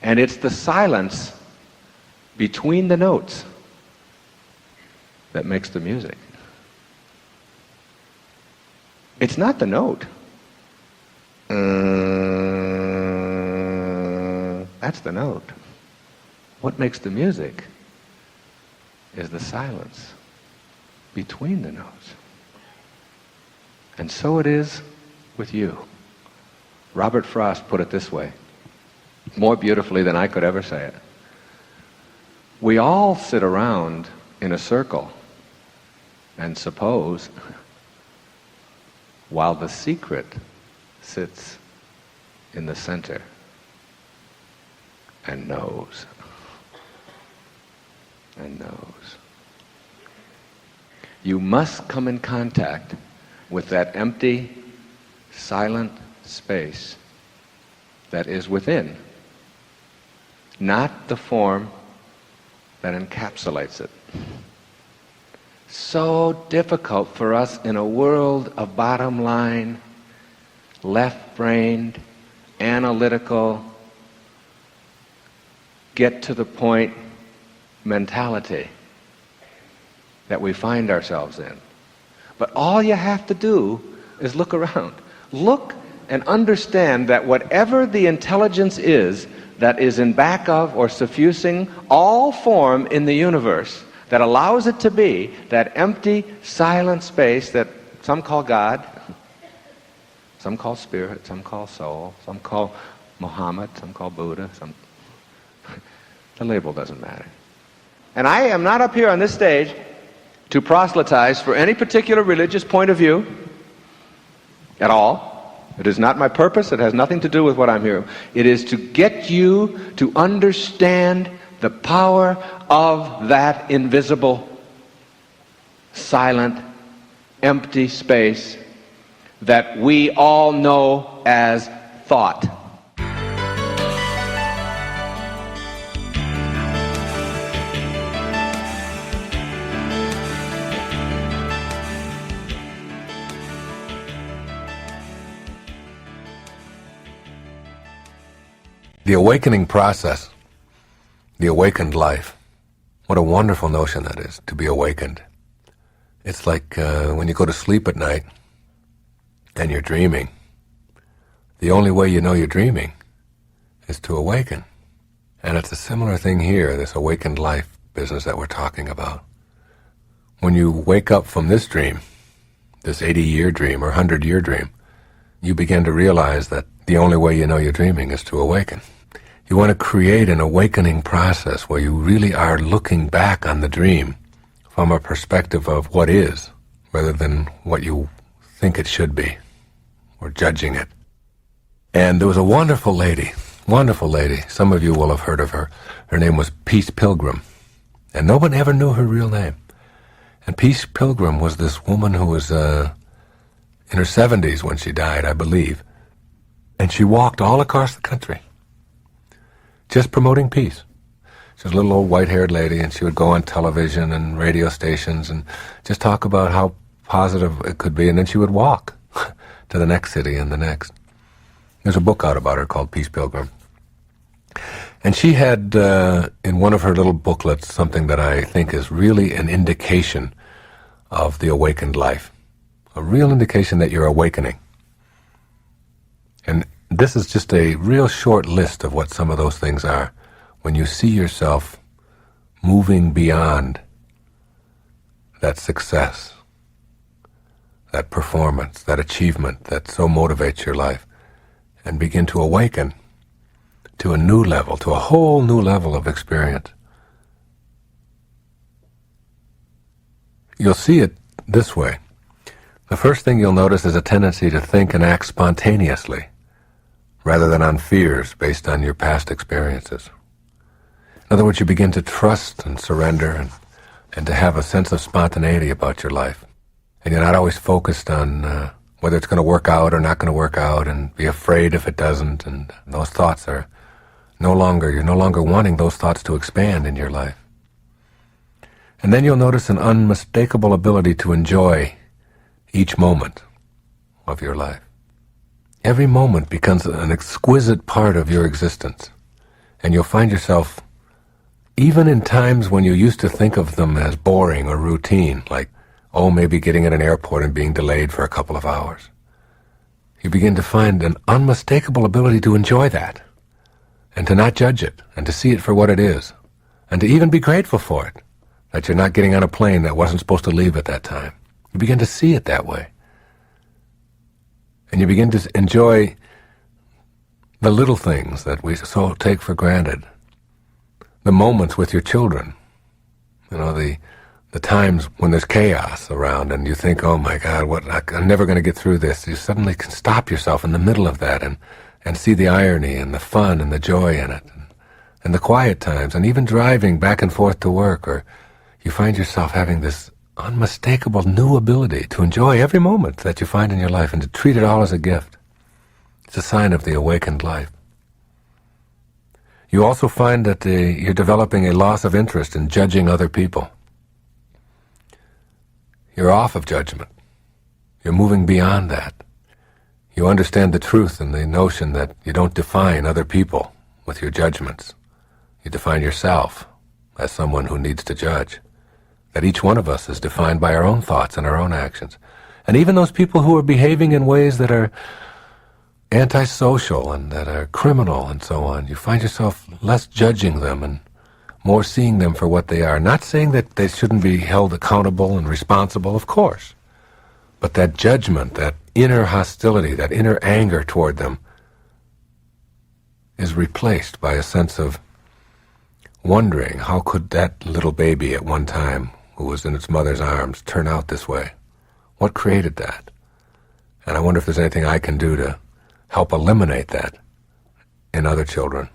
And it's the silence between the notes that makes the music. It's not the note. That's the note. What makes the music is the silence between the notes. And so it is with you. Robert Frost put it this way, more beautifully than I could ever say it. We all sit around in a circle and suppose, while the secret sits in the center and knows and knows. You must come in contact with that empty, silent space that is within, not the form that encapsulates it. So difficult for us in a world of bottom line, left-brained, analytical, get to the point mentality that we find ourselves in. But all you have to do is look around. Look and understand that whatever the intelligence is that is in back of or suffusing all form in the universe, that allows it to be that empty, silent space that some call God, some call spirit, some call soul, some call Muhammad, some call Buddha, the label doesn't matter. And I am not up here on this stage to proselytize for any particular religious point of view at all. It is not my purpose. It has nothing to do with what I'm here. It is to get you to understand the power of that invisible, silent, empty space that we all know as thought. The awakening process, the awakened life, what a wonderful notion that is, to be awakened. It's like when you go to sleep at night and you're dreaming. The only way you know you're dreaming is to awaken. And it's a similar thing here, this awakened life business that we're talking about. When you wake up from this dream, this 80-year dream or 100-year dream, you begin to realize that the only way you know you're dreaming is to awaken. You want to create an awakening process where you really are looking back on the dream from a perspective of what is, rather than what you think it should be, or judging it. And there was a wonderful lady. Some of you will have heard of her. Her name was Peace Pilgrim. And no one ever knew her real name. And Peace Pilgrim was this woman who was in her 70s when she died, I believe. And she walked all across the country, just promoting peace. She was a little old white-haired lady, and she would go on television and radio stations and just talk about how positive it could be, and then she would walk to the next city and the next. There's a book out about her called Peace Pilgrim. And she had, in one of her little booklets, something that I think is really an indication of the awakened life, a real indication that you're awakening. And this is just a real short list of what some of those things are. When you see yourself moving beyond that success, that performance, that achievement that so motivates your life, and begin to awaken to a new level, to a whole new level of experience. You'll see it this way. The first thing you'll notice is a tendency to think and act spontaneously, rather than on fears based on your past experiences. In other words, you begin to trust and surrender and to have a sense of spontaneity about your life. And you're not always focused on whether it's going to work out or not going to work out, and be afraid if it doesn't. And those thoughts are you're no longer wanting those thoughts to expand in your life. And then you'll notice an unmistakable ability to enjoy each moment of your life. Every moment becomes an exquisite part of your existence. And you'll find yourself, even in times when you used to think of them as boring or routine, like, maybe getting at an airport and being delayed for a couple of hours, you begin to find an unmistakable ability to enjoy that, and to not judge it, and to see it for what it is, and to even be grateful for it, that you're not getting on a plane that wasn't supposed to leave at that time. You begin to see it that way. And you begin to enjoy the little things that we so take for granted. The moments with your children. The times when there's chaos around and you think, oh my God, I'm never going to get through this. You suddenly can stop yourself in the middle of that and see the irony and the fun and the joy in it. And the quiet times, and even driving back and forth to work, or you find yourself having this unmistakable new ability to enjoy every moment that you find in your life and to treat it all as a gift. It's a sign of the awakened life. You also find that you're developing a loss of interest in judging other people. You're off of judgment. You're moving beyond that. You understand the truth and the notion that you don't define other people with your judgments. You define yourself as someone who needs to judge. That each one of us is defined by our own thoughts and our own actions. And even those people who are behaving in ways that are antisocial and that are criminal and so on, you find yourself less judging them and more seeing them for what they are. Not saying that they shouldn't be held accountable and responsible, of course. But that judgment, that inner hostility, that inner anger toward them is replaced by a sense of wondering, how could that little baby at one time who was in its mother's arms turn out this way? What created that? And I wonder if there's anything I can do to help eliminate that in other children,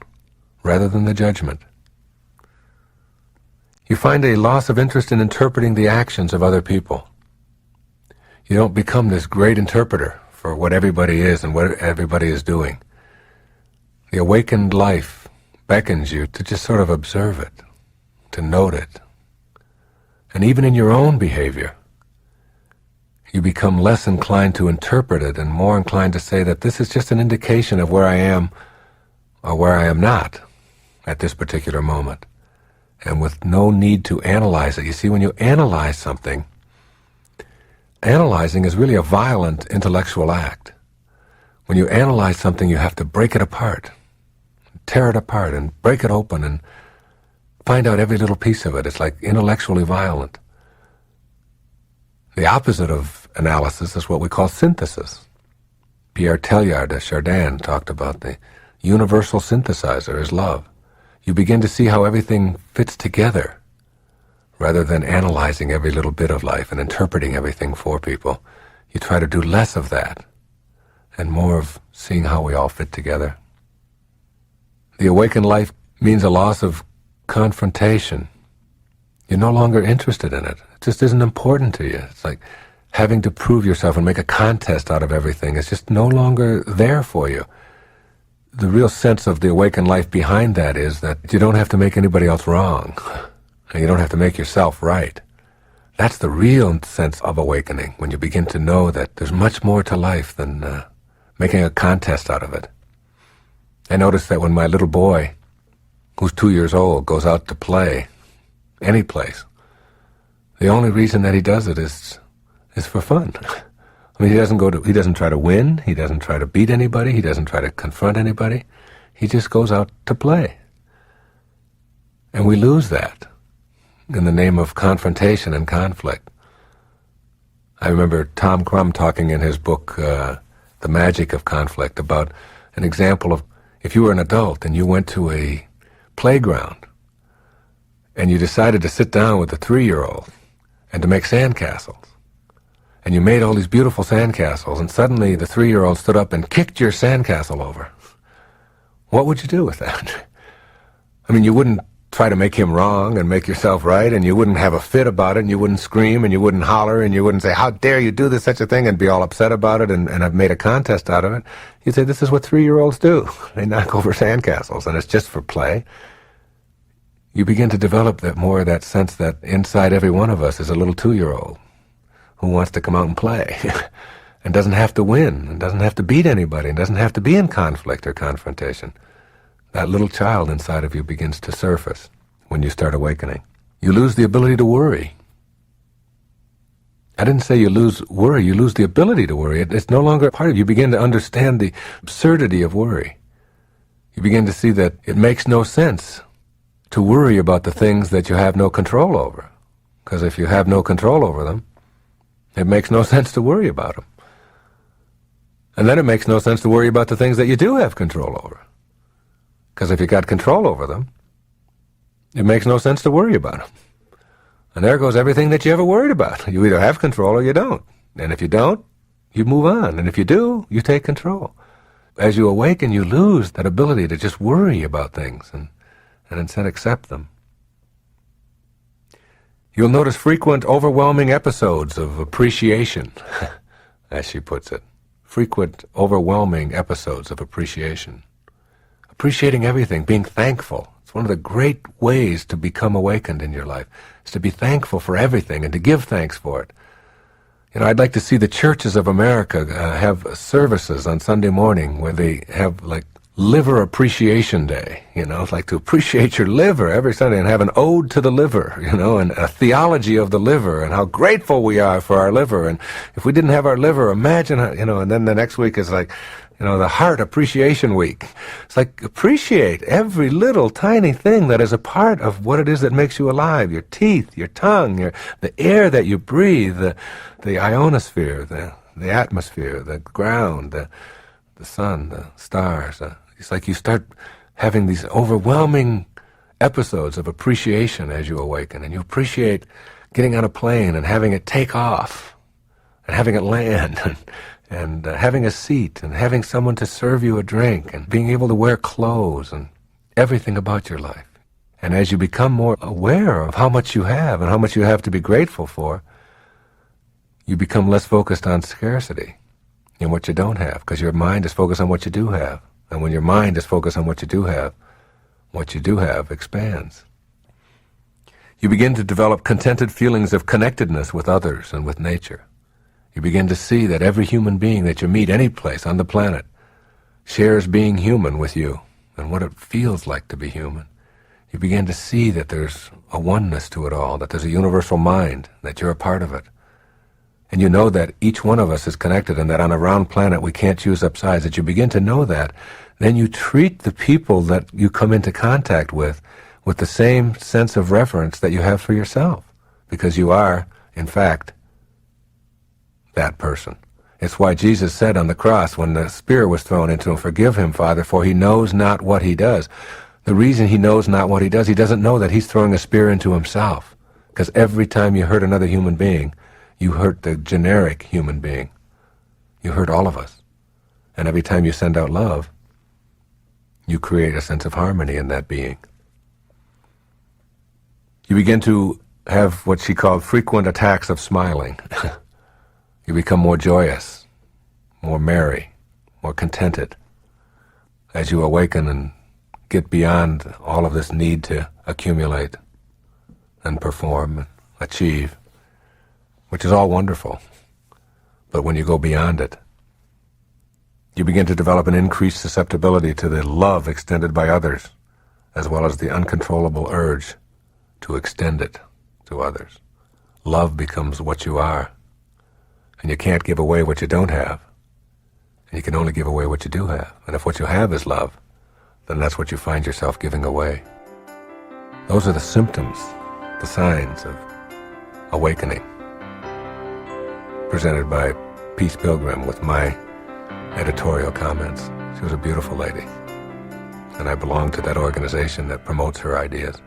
rather than the judgment. You find a loss of interest in interpreting the actions of other people. You don't become this great interpreter for what everybody is and what everybody is doing. The awakened life beckons you to just sort of observe it, to note it. And even in your own behavior, you become less inclined to interpret it and more inclined to say that this is just an indication of where I am or where I am not at this particular moment. And with no need to analyze it. You see, when you analyze something, analyzing is really a violent intellectual act. When you analyze something, you have to break it apart, tear it apart and break it open and find out every little piece of it. It's like intellectually violent. The opposite of analysis is what we call synthesis. Pierre Teilhard de Chardin talked about the universal synthesizer is love. You begin to see how everything fits together rather than analyzing every little bit of life and interpreting everything for people. You try to do less of that and more of seeing how we all fit together. The awakened life means a loss of confrontation. You're no longer interested in it. It just isn't important to you. It's like having to prove yourself and make a contest out of everything. It's just no longer there for you. The real sense of the awakened life behind that is that you don't have to make anybody else wrong. And you don't have to make yourself right. That's the real sense of awakening, when you begin to know that there's much more to life than making a contest out of it. I noticed that when my little boy, who's 2 years old, goes out to play, any place, the only reason that he does it is for fun. I mean, he doesn't try to win, he doesn't try to beat anybody, he doesn't try to confront anybody. He just goes out to play. And we lose that in the name of confrontation and conflict. I remember Tom Crum talking in his book, The Magic of Conflict, about an example of if you were an adult and you went to a playground and you decided to sit down with a 3-year-old and to make sandcastles. And you made all these beautiful sandcastles, and suddenly the 3-year-old stood up and kicked your sandcastle over. What would you do with that? I mean, you wouldn't try to make him wrong and make yourself right, and you wouldn't have a fit about it, and you wouldn't scream, and you wouldn't holler, and you wouldn't say, how dare you do this, such a thing, and be all upset about it, and have made a contest out of it. You'd say, this is what 3-year-olds do. They knock over sandcastles, and it's just for play. You begin to develop that sense that inside every one of us is a little 2-year-old who wants to come out and play and doesn't have to win and doesn't have to beat anybody and doesn't have to be in conflict or confrontation. That little child inside of you begins to surface when you start awakening. You lose the ability to worry. I didn't say you lose worry, you lose the ability to worry. It's no longer a part of you. You begin to understand the absurdity of worry. You begin to see that it makes no sense to worry about the things that you have no control over. Because if you have no control over them, it makes no sense to worry about them. And then it makes no sense to worry about the things that you do have control over. Because if you got control over them, it makes no sense to worry about them. And there goes everything that you ever worried about. You either have control or you don't. And if you don't, you move on. And if you do, you take control. As you awaken, you lose that ability to just worry about things and instead accept them. You'll notice frequent, overwhelming episodes of appreciation, as she puts it. Frequent, overwhelming episodes of appreciation. Appreciating everything, being thankful. It's one of the great ways to become awakened in your life, is to be thankful for everything and to give thanks for it. You know, I'd like to see the churches of America have services on Sunday morning where they have, like, Liver Appreciation Day, you know, it's like to appreciate your liver every Sunday and have an ode to the liver, you know, and a theology of the liver and how grateful we are for our liver. And if we didn't have our liver, imagine how, you know, and then the next week is like, you know, the Heart Appreciation Week. It's like appreciate every little tiny thing that is a part of what it is that makes you alive. Your teeth, your tongue, the air that you breathe, the ionosphere, the atmosphere, the ground, the sun, the stars. It's like you start having these overwhelming episodes of appreciation as you awaken, and you appreciate getting on a plane and having it take off and having it land and having a seat and having someone to serve you a drink and being able to wear clothes and everything about your life. And as you become more aware of how much you have and how much you have to be grateful for, you become less focused on scarcity in what you don't have, because your mind is focused on what you do have. And when your mind is focused on what you do have expands. You begin to develop contented feelings of connectedness with others and with nature. You begin to see that every human being that you meet any place on the planet shares being human with you and what it feels like to be human. You begin to see that there's a oneness to it all, that there's a universal mind, that you're a part of it. And you know that each one of us is connected and that on a round planet we can't choose up sides. That you begin to know that, then you treat the people that you come into contact with the same sense of reverence that you have for yourself. Because you are, in fact, that person. It's why Jesus said on the cross when the spear was thrown into him, "Forgive him, Father, for he knows not what he does." The reason he knows not what he does, he doesn't know that he's throwing a spear into himself. Because every time you hurt another human being, you hurt the generic human being. You hurt all of us. And every time you send out love, you create a sense of harmony in that being. You begin to have what she called frequent attacks of smiling. You become more joyous, more merry, more contented as you awaken and get beyond all of this need to accumulate and perform and achieve, which is all wonderful. But when you go beyond it, you begin to develop an increased susceptibility to the love extended by others, as well as the uncontrollable urge to extend it to others. Love becomes what you are, and you can't give away what you don't have, and you can only give away what you do have. And if what you have is love, then that's what you find yourself giving away. Those are the symptoms, the signs of awakening, presented by Peace Pilgrim with my editorial comments. She was a beautiful lady, and I belong to that organization that promotes her ideas.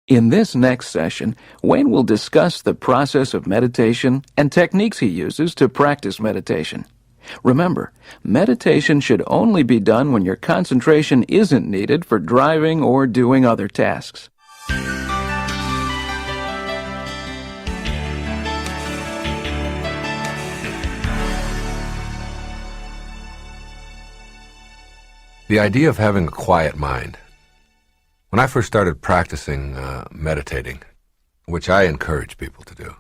In this next session, Wayne will discuss the process of meditation and techniques he uses to practice meditation. Remember, meditation should only be done when your concentration isn't needed for driving or doing other tasks. The idea of having a quiet mind. When I first started practicing meditating, which I encourage people to do,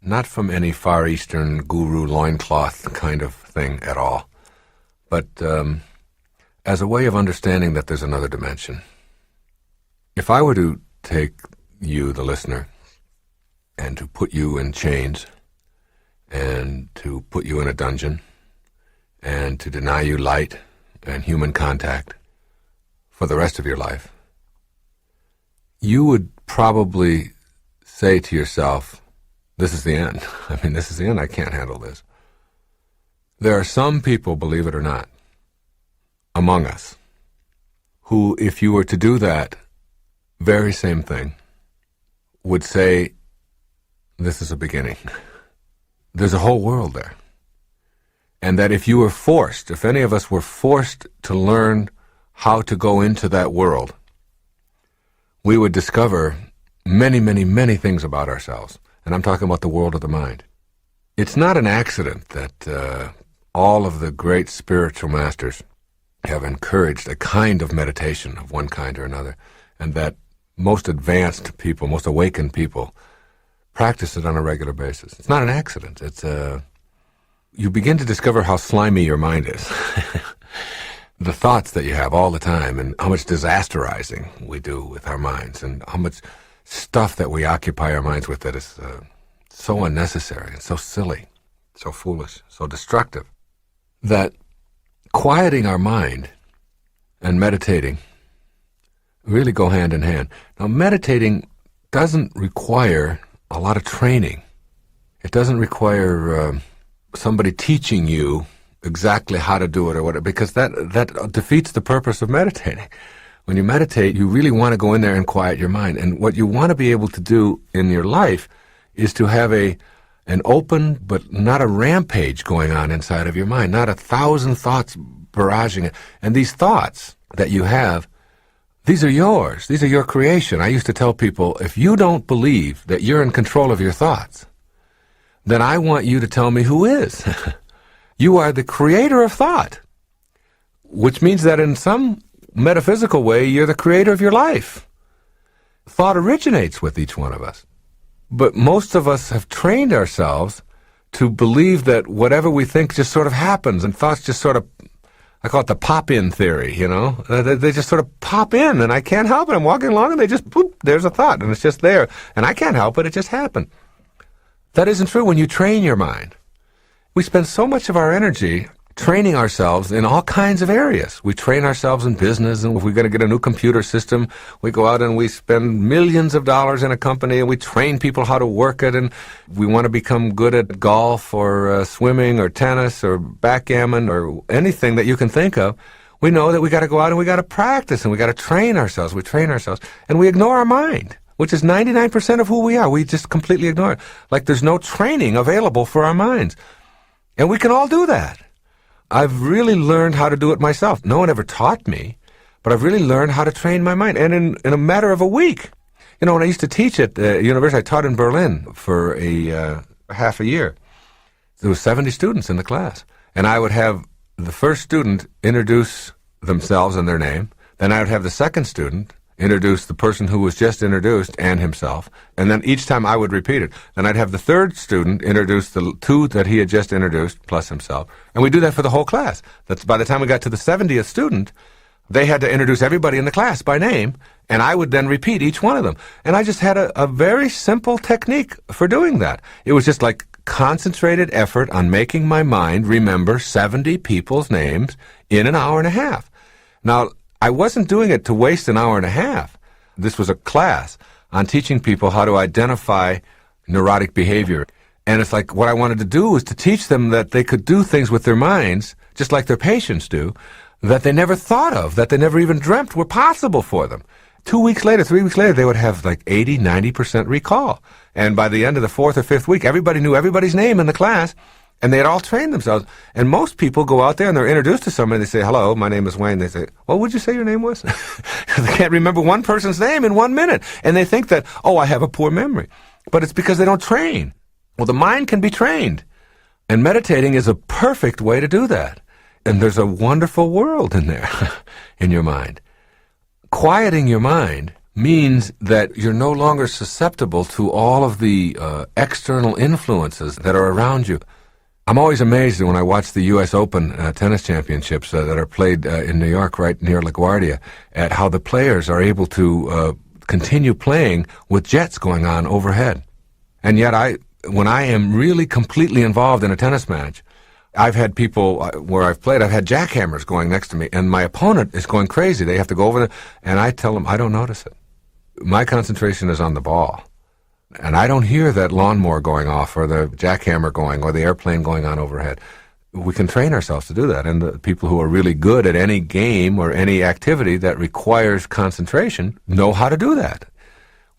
not from any Far Eastern guru loincloth kind of thing at all, but as a way of understanding that there's another dimension. If I were to take you, the listener, and to put you in chains, and to put you in a dungeon, and to deny you light and human contact for the rest of your life, you would probably say to yourself, this is the end. This is the end. I can't handle this. There are some people, believe it or not, among us, who, if you were to do that very same thing, would say, this is a beginning. There's a whole world there. And that if you were forced, if any of us were forced to learn how to go into that world, we would discover many, many, many things about ourselves. And I'm talking about the world of the mind. It's not an accident that all of the great spiritual masters have encouraged a kind of meditation of one kind or another, and that most advanced people, most awakened people, practice it on a regular basis. It's not an accident. It's you begin to discover how slimy your mind is. The thoughts that you have all the time, and how much disasterizing we do with our minds, and how much stuff that we occupy our minds with that is so unnecessary and so silly, so foolish, so destructive, that quieting our mind and meditating really go hand in hand. Now, meditating doesn't require a lot of training. It doesn't require somebody teaching you exactly how to do it or whatever, because that defeats the purpose of meditating. When you meditate, you really want to go in there and quiet your mind. And what you want to be able to do in your life is to have an open but not a rampage going on inside of your mind, not 1,000 thoughts barraging it. And these thoughts that you have, these are yours. These are your creation. I used to tell people, if you don't believe that you're in control of your thoughts, then I want you to tell me who is. You are the creator of thought, which means that in some metaphysical way, you're the creator of your life. Thought originates with each one of us. But most of us have trained ourselves to believe that whatever we think just sort of happens, and thoughts just sort of I call it the pop-in theory, you know. They just sort of pop in, and I can't help it. I'm walking along, and they just, boop, there's a thought, and it's just there. And I can't help it. It just happened. That isn't true when you train your mind. We spend so much of our energy training ourselves in all kinds of areas. We train ourselves in business, and if we're going to get a new computer system, we go out and we spend millions of dollars in a company, and we train people how to work it, and we want to become good at golf or swimming or tennis or backgammon or anything that you can think of. We know that we got to go out and we got to practice, and we got to train ourselves. We train ourselves, and we ignore our mind, which is 99% of who we are. We just completely ignore it. Like there's no training available for our minds. And we can all do that. I've really learned how to do it myself. No one ever taught me, but I've really learned how to train my mind. And in a matter of a week, you know, when I used to teach at the university, I taught in Berlin for half a year. There were 70 students in the class. And I would have the first student introduce themselves and their name. Then I would have the second student introduce the person who was just introduced and himself, and then each time I would repeat it. Then I'd have the third student introduce the two that he had just introduced, plus himself, and we do that for the whole class. That's by the time we got to the 70th student, they had to introduce everybody in the class by name, and I would then repeat each one of them. And I just had a very simple technique for doing that. It was just like concentrated effort on making my mind remember 70 people's names in an hour and a half. Now, I wasn't doing it to waste an hour and a half. This was a class on teaching people how to identify neurotic behavior. And it's like what I wanted to do was to teach them that they could do things with their minds, just like their patients do, that they never thought of, that they never even dreamt were possible for them. 2 weeks later, 3 weeks later, they would have like 80, 90% recall. And by the end of the fourth or fifth week, everybody knew everybody's name in the class. And they had all trained themselves. And most people go out there and they're introduced to somebody. They say, hello, my name is Wayne. They say, what would you say your name was? They can't remember one person's name in 1 minute. And they think that, oh, I have a poor memory. But it's because they don't train. Well, the mind can be trained. And meditating is a perfect way to do that. And there's a wonderful world in there, in your mind. Quieting your mind means that you're no longer susceptible to all of the external influences that are around you. I'm always amazed when I watch the U.S. Open tennis championships that are played in New York, right near LaGuardia, at how the players are able to continue playing with jets going on overhead. And yet when I am really completely involved in a tennis match, I've had people where I've played, I've had jackhammers going next to me, and my opponent is going crazy. They have to go over there, and I tell them I don't notice it. My concentration is on the ball. And I don't hear that lawnmower going off or the jackhammer going or the airplane going on overhead. We can train ourselves to do that. And the people who are really good at any game or any activity that requires concentration know how to do that.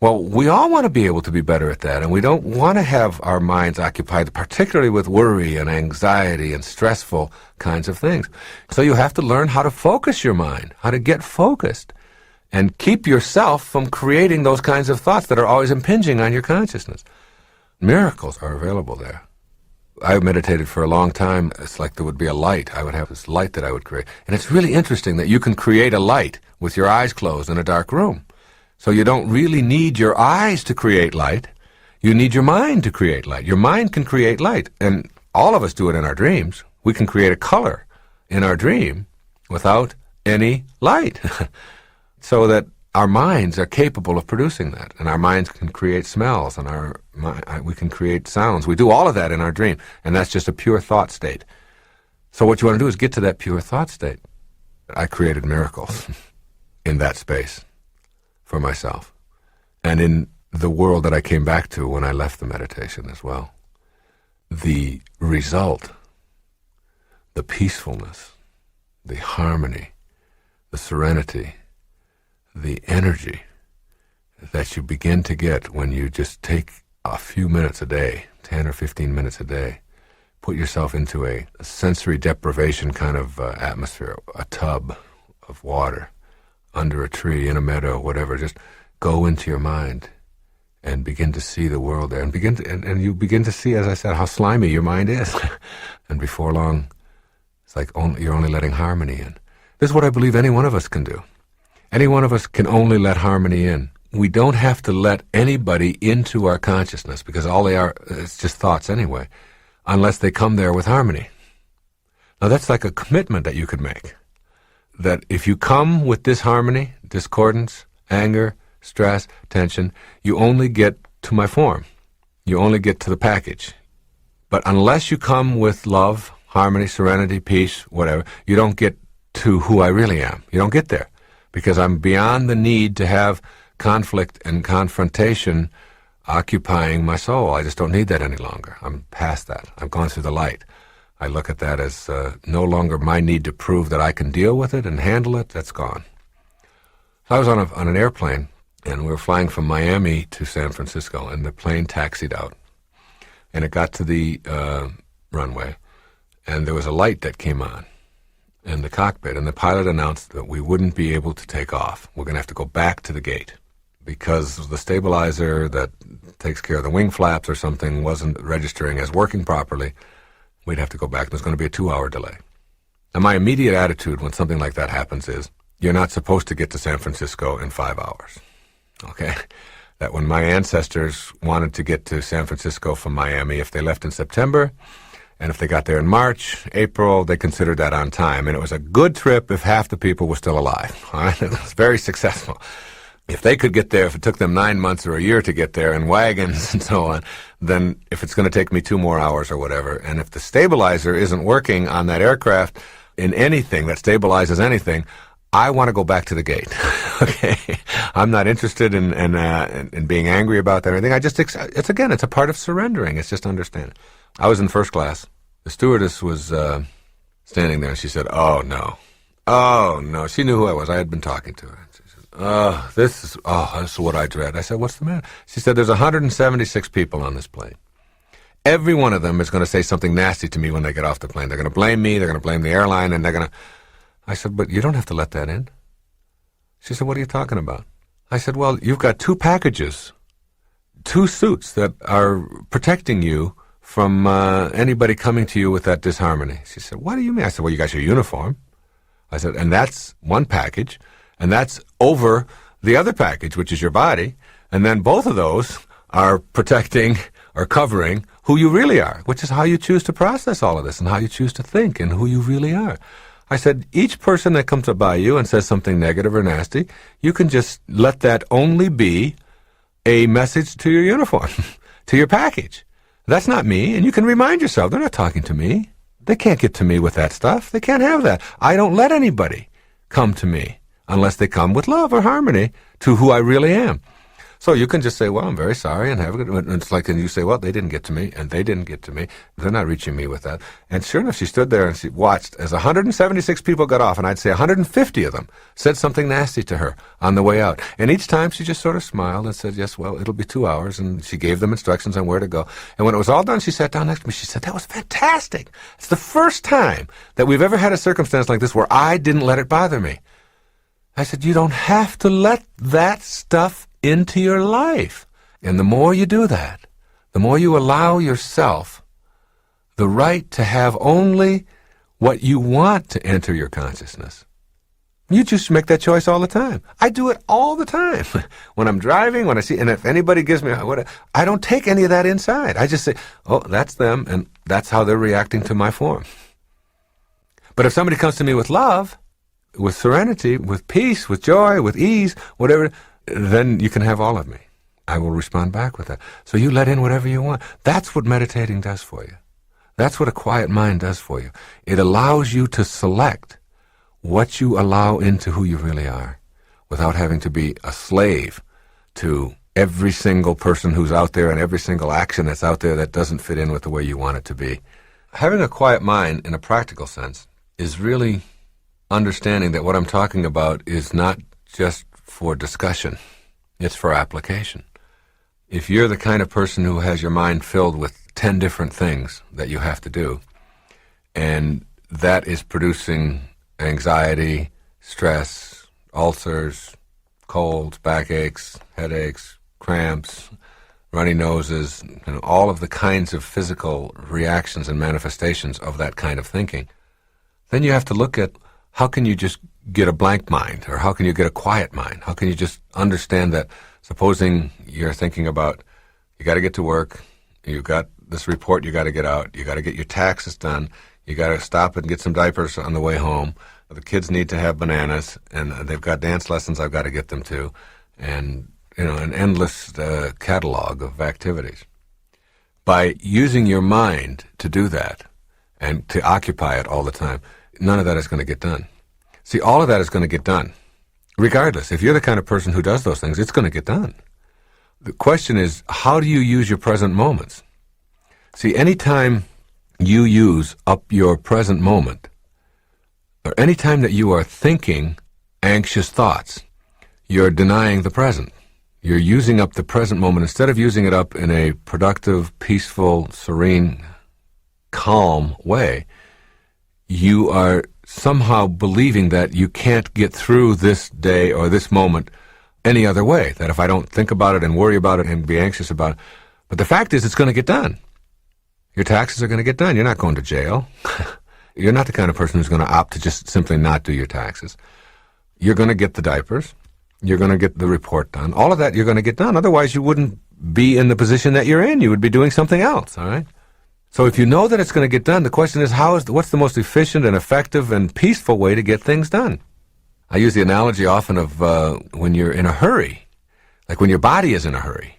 Well, we all want to be able to be better at that, and we don't want to have our minds occupied, particularly with worry and anxiety and stressful kinds of things. So you have to learn how to focus your mind, how to get focused. And keep yourself from creating those kinds of thoughts that are always impinging on your consciousness. Miracles are available there. I meditated for a long time. It's like there would be a light. I would have this light that I would create. And it's really interesting that you can create a light with your eyes closed in a dark room. So you don't really need your eyes to create light. You need your mind to create light. Your mind can create light. And all of us do it in our dreams. We can create a color in our dream without any light. So that our minds are capable of producing that, and our minds can create smells, and we can create sounds. We do all of that in our dream, and that's just a pure thought state. So what you want to do is get to that pure thought state. I created miracles in that space for myself, and in the world that I came back to when I left the meditation as well. The result, the peacefulness, the harmony, the serenity, the energy that you begin to get when you just take a few minutes a day, 10 or 15 minutes a day, put yourself into a sensory deprivation kind of atmosphere, a tub of water, under a tree, in a meadow, whatever. Just go into your mind and begin to see the world there. And you begin to see, as I said, how slimy your mind is. And before long, it's like you're only letting harmony in. This is what I believe any one of us can do. Any one of us can only let harmony in. We don't have to let anybody into our consciousness, because all they are, it's just thoughts anyway, unless they come there with harmony. Now that's like a commitment that you could make. That if you come with disharmony, discordance, anger, stress, tension, you only get to my form. You only get to the package. But unless you come with love, harmony, serenity, peace, whatever, you don't get to who I really am. You don't get there. Because I'm beyond the need to have conflict and confrontation occupying my soul. I just don't need that any longer. I'm past that. I've gone through the light. I look at that as no longer my need to prove that I can deal with it and handle it. That's gone. So I was on an airplane, and we were flying from Miami to San Francisco, and the plane taxied out. And it got to the runway, and there was a light that came on in the cockpit, and the pilot announced that we wouldn't be able to take off. We're going to have to go back to the gate because the stabilizer that takes care of the wing flaps or something wasn't registering as working properly. We'd have to go back. There's going to be a 2-hour delay. And my immediate attitude when something like that happens is, you're not supposed to get to San Francisco in 5 hours. Okay? That when my ancestors wanted to get to San Francisco from Miami, if they left in September, and if they got there in March, April, they considered that on time. And it was a good trip if half the people were still alive. All right? It was very successful. If they could get there, if it took them 9 months or a year to get there in wagons and so on, then if it's going to take me 2 more hours or whatever, and if the stabilizer isn't working on that aircraft in anything that stabilizes anything, I want to go back to the gate. Okay, I'm not interested in being angry about that or anything. It's a part of surrendering. It's just understanding. I was in first class. The stewardess was standing there, and she said, "Oh no." She knew who I was. I had been talking to her. This is what I dread. I said, "What's the matter?" She said, "There's 176 people on this plane. Every one of them is going to say something nasty to me when they get off the plane. They're going to blame me. They're going to blame the airline, and they're going to." I said, "But you don't have to let that in." She said, "What are you talking about?" I said, "Well, you've got 2 packages, 2 suits that are protecting you from anybody coming to you with that disharmony." She said, "What do you mean?" I said, "Well, you got your uniform." I said, "And that's one package, and that's over the other package, which is your body, and then both of those are protecting or covering who you really are, which is how you choose to process all of this and how you choose to think and who you really are." I said, each person that comes up by you and says something negative or nasty, you can just let that only be a message to your uniform, to your package. That's not me, and you can remind yourself, they're not talking to me. They can't get to me with that stuff. They can't have that. I don't let anybody come to me unless they come with love or harmony to who I really am. So you can just say, "Well, I'm very sorry," and have a good. And it's like, and you say, "Well, they didn't get to me, and they didn't get to me. They're not reaching me with that." And sure enough, she stood there and she watched as 176 people got off, and I'd say 150 of them said something nasty to her on the way out. And each time she just sort of smiled and said, "Yes, well, it'll be 2 hours," and she gave them instructions on where to go. And when it was all done, she sat down next to me. She said, "That was fantastic. It's the first time that we've ever had a circumstance like this where I didn't let it bother me." I said, "You don't have to let that stuff into your life." And the more you do that, the more you allow yourself the right to have only what you want to enter your consciousness. You just make that choice all the time. I do it all the time. When I'm driving, when I see, and if anybody gives me what, I don't take any of that inside. I just say, "Oh, that's them, and that's how they're reacting to my form." But if somebody comes to me with love, with serenity, with peace, with joy, with ease, whatever, then you can have all of me. I will respond back with that. So you let in whatever you want. That's what meditating does for you. That's what a quiet mind does for you. It allows you to select what you allow into who you really are without having to be a slave to every single person who's out there and every single action that's out there that doesn't fit in with the way you want it to be. Having a quiet mind in a practical sense is really understanding that what I'm talking about is not just for discussion. It's for application. If you're the kind of person who has your mind filled with 10 different things that you have to do, and that is producing anxiety, stress, ulcers, colds, backaches, headaches, cramps, runny noses, and all of the kinds of physical reactions and manifestations of that kind of thinking, then you have to look at how can you just get a blank mind, or how can you get a quiet mind? How can you just understand that, supposing you're thinking about, you got to get to work, you've got this report you got to get out, you got to get your taxes done, You got to stop and get some diapers on the way home. The kids need to have bananas, and they've got dance lessons I've got to get them to, and an endless catalog of activities. By using your mind to do that and to occupy it all the time, none of that is going to get done. See, all of that is going to get done. Regardless, if you're the kind of person who does those things, it's going to get done. The question is, how do you use your present moments? See, anytime you use up your present moment, or any time that you are thinking anxious thoughts, you're denying the present. You're using up the present moment instead of using it up in a productive, peaceful, serene, calm way. You are somehow believing that you can't get through this day or this moment any other way, that if I don't think about it and worry about it and be anxious about it. But the fact is, it's going to get done. Your taxes are going to get done. You're not going to jail. You're not the kind of person who's going to opt to just simply not do your taxes. You're going to get the diapers. You're going to get the report done. All of that you're going to get done. Otherwise, you wouldn't be in the position that you're in. You would be doing something else, all right? So if you know that it's going to get done, the question is, what's the most efficient and effective and peaceful way to get things done? I use the analogy often of when you're in a hurry, like when your body is in a hurry.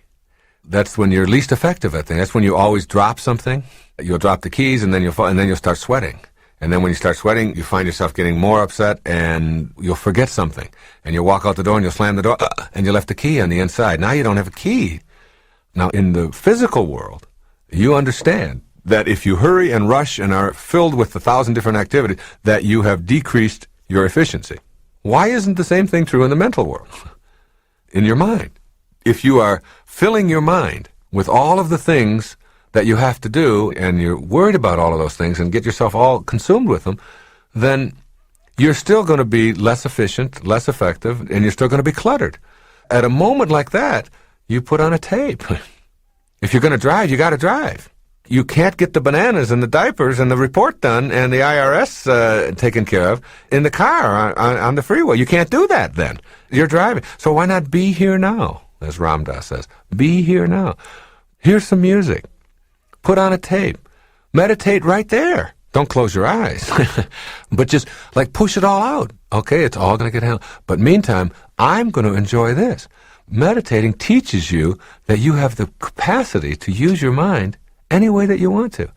That's when you're least effective at things. That's when you always drop something. You'll drop the keys, and then you'll start sweating. And then when you start sweating, you find yourself getting more upset, and you'll forget something. And you'll walk out the door, and you'll slam the door, and you left the key on the inside. Now you don't have a key. Now, in the physical world, you understand that if you hurry and rush and are filled with 1,000 different activities, that you have decreased your efficiency. Why isn't the same thing true in the mental world? In your mind. If you are filling your mind with all of the things that you have to do, and you're worried about all of those things and get yourself all consumed with them, then you're still going to be less efficient, less effective, and you're still going to be cluttered. At a moment like that, you put on a tape. If you're going to drive, you got to drive. You can't get the bananas and the diapers and the report done and the IRS taken care of in the car on the freeway. You can't do that then. You're driving. So why not be here now, as Ram Dass says. Be here now. Here's some music. Put on a tape. Meditate right there. Don't close your eyes. But just push it all out. Okay, it's all going to get handled. But meantime, I'm going to enjoy this. Meditating teaches you that you have the capacity to use your mind any way that you want to.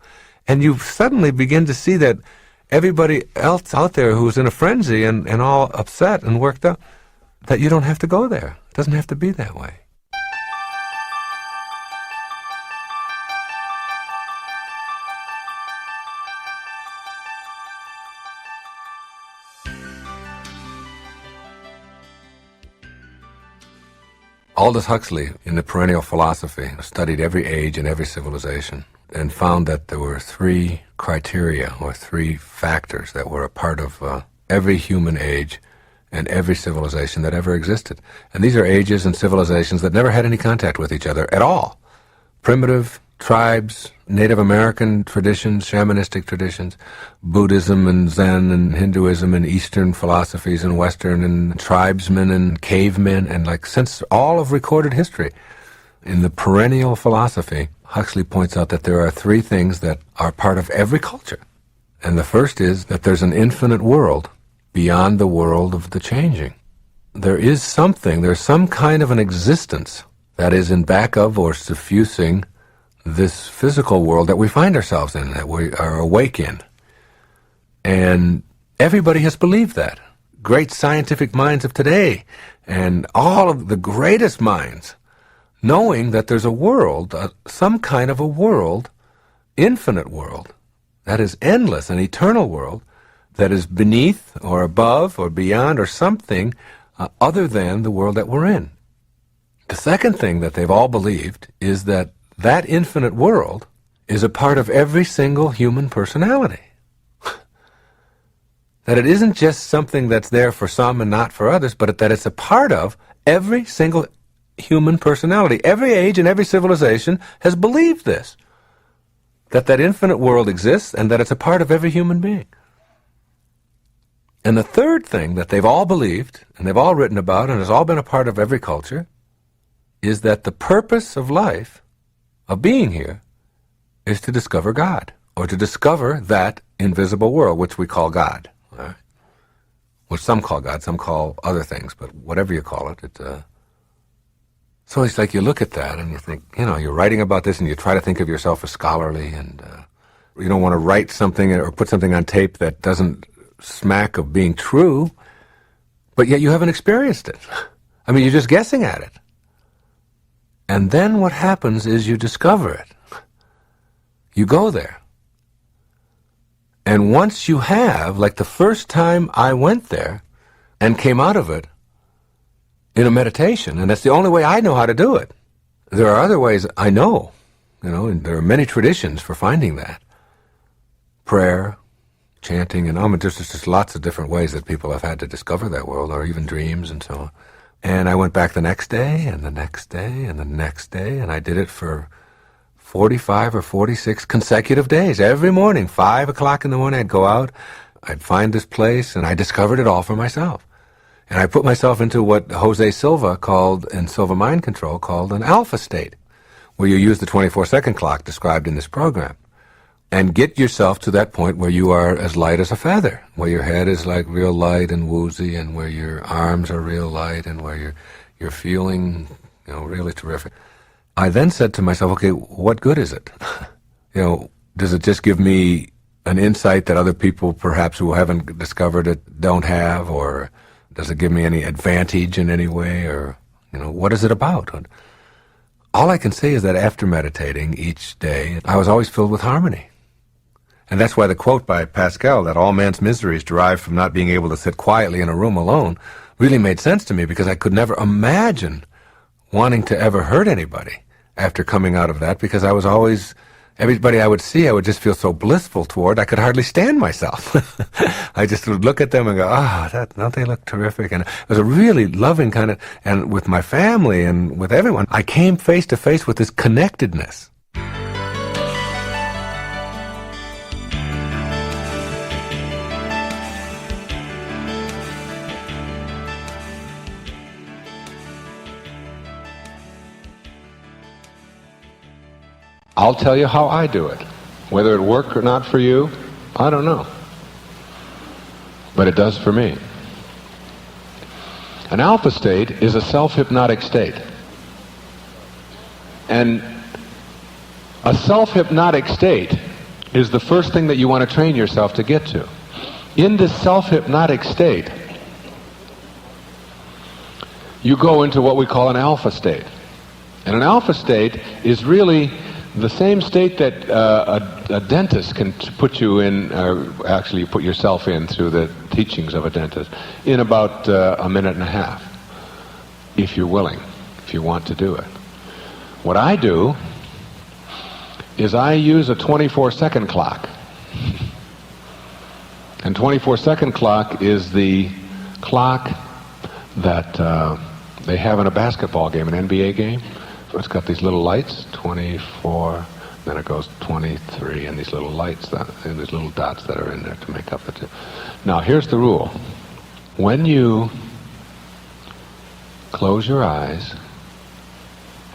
And you suddenly begin to see that everybody else out there who's in a frenzy and all upset and worked up, that you don't have to go there. It doesn't have to be that way. Aldous Huxley, in The Perennial Philosophy, studied every age and every civilization and found that there were 3 criteria or 3 factors that were a part of every human age and every civilization that ever existed. And these are ages and civilizations that never had any contact with each other at all. Primitive tribes, Native American traditions, shamanistic traditions, Buddhism and Zen and Hinduism and Eastern philosophies and Western and tribesmen and cavemen and since all of recorded history. In The Perennial Philosophy, Huxley points out that there are 3 things that are part of every culture. And the first is that there's an infinite world beyond the world of the changing. There's some kind of an existence that is in back of or suffusing this physical world that we find ourselves in, that we are awake in. And everybody has believed that. Great scientific minds of today and all of the greatest minds, knowing that there's a world, some kind of a world, infinite world, that is endless, an eternal world, that is beneath or above or beyond or something other than the world that we're in. The second thing that they've all believed is that infinite world is a part of every single human personality. That it isn't just something that's there for some and not for others, but that it's a part of every single human personality. Every age and every civilization has believed this. That infinite world exists and that it's a part of every human being. And the third thing that they've all believed, and they've all written about, and has all been a part of every culture, is that the purpose of life, of being here, is to discover God, or to discover that invisible world, which we call God. All right? Which some call God, some call other things, but whatever you call it, so it's like you look at that and you think, you're writing about this and you try to think of yourself as scholarly, and you don't want to write something or put something on tape that doesn't smack of being true, but yet you haven't experienced it. I mean, you're just guessing at it. And then what happens is you discover it. You go there. And once you have, like the first time I went there and came out of it in a meditation, and that's the only way I know how to do it. There are other ways I know, and there are many traditions for finding that. Prayer, chanting, and there's just lots of different ways that people have had to discover that world, or even dreams and so on. And I went back the next day, and the next day, and the next day, and I did it for 45 or 46 consecutive days. Every morning, 5 o'clock in the morning, I'd go out, I'd find this place, and I discovered it all for myself. And I put myself into what Jose Silva called, in Silva Mind Control, called an alpha state, where you use the 24-second clock described in this program. And get yourself to that point where you are as light as a feather, where your head is like real light and woozy, and where your arms are real light, and where you're feeling, really terrific. I then said to myself, okay, what good is it? Does it just give me an insight that other people perhaps who haven't discovered it don't have, or does it give me any advantage in any way, or, what is it about? All I can say is that after meditating each day, I was always filled with harmony. And that's why the quote by Pascal, that all man's misery is derived from not being able to sit quietly in a room alone, really made sense to me, because I could never imagine wanting to ever hurt anybody after coming out of that, because I was always, everybody I would see, I would just feel so blissful toward, I could hardly stand myself. I just would look at them and go, don't they look terrific? And it was a really loving kind of, and with my family and with everyone, I came face to face with this connectedness. I'll tell you how I do it. Whether it worked or not for you, I don't know. But it does for me. An alpha state is a self-hypnotic state. And a self-hypnotic state is the first thing that you want to train yourself to get to. In this self-hypnotic state, you go into what we call an alpha state. And an alpha state is really the same state that a dentist can put you in, actually you put yourself in through the teachings of a dentist, in about a minute and a half, if you're willing, if you want to do it. What I do is I use a 24-second clock. And 24-second clock is the clock that they have in a basketball game, an NBA game. So it's got these little lights, 24, then it goes 23, and these little lights, and these little dots that are in there to make up the two. Now, here's the rule. When you close your eyes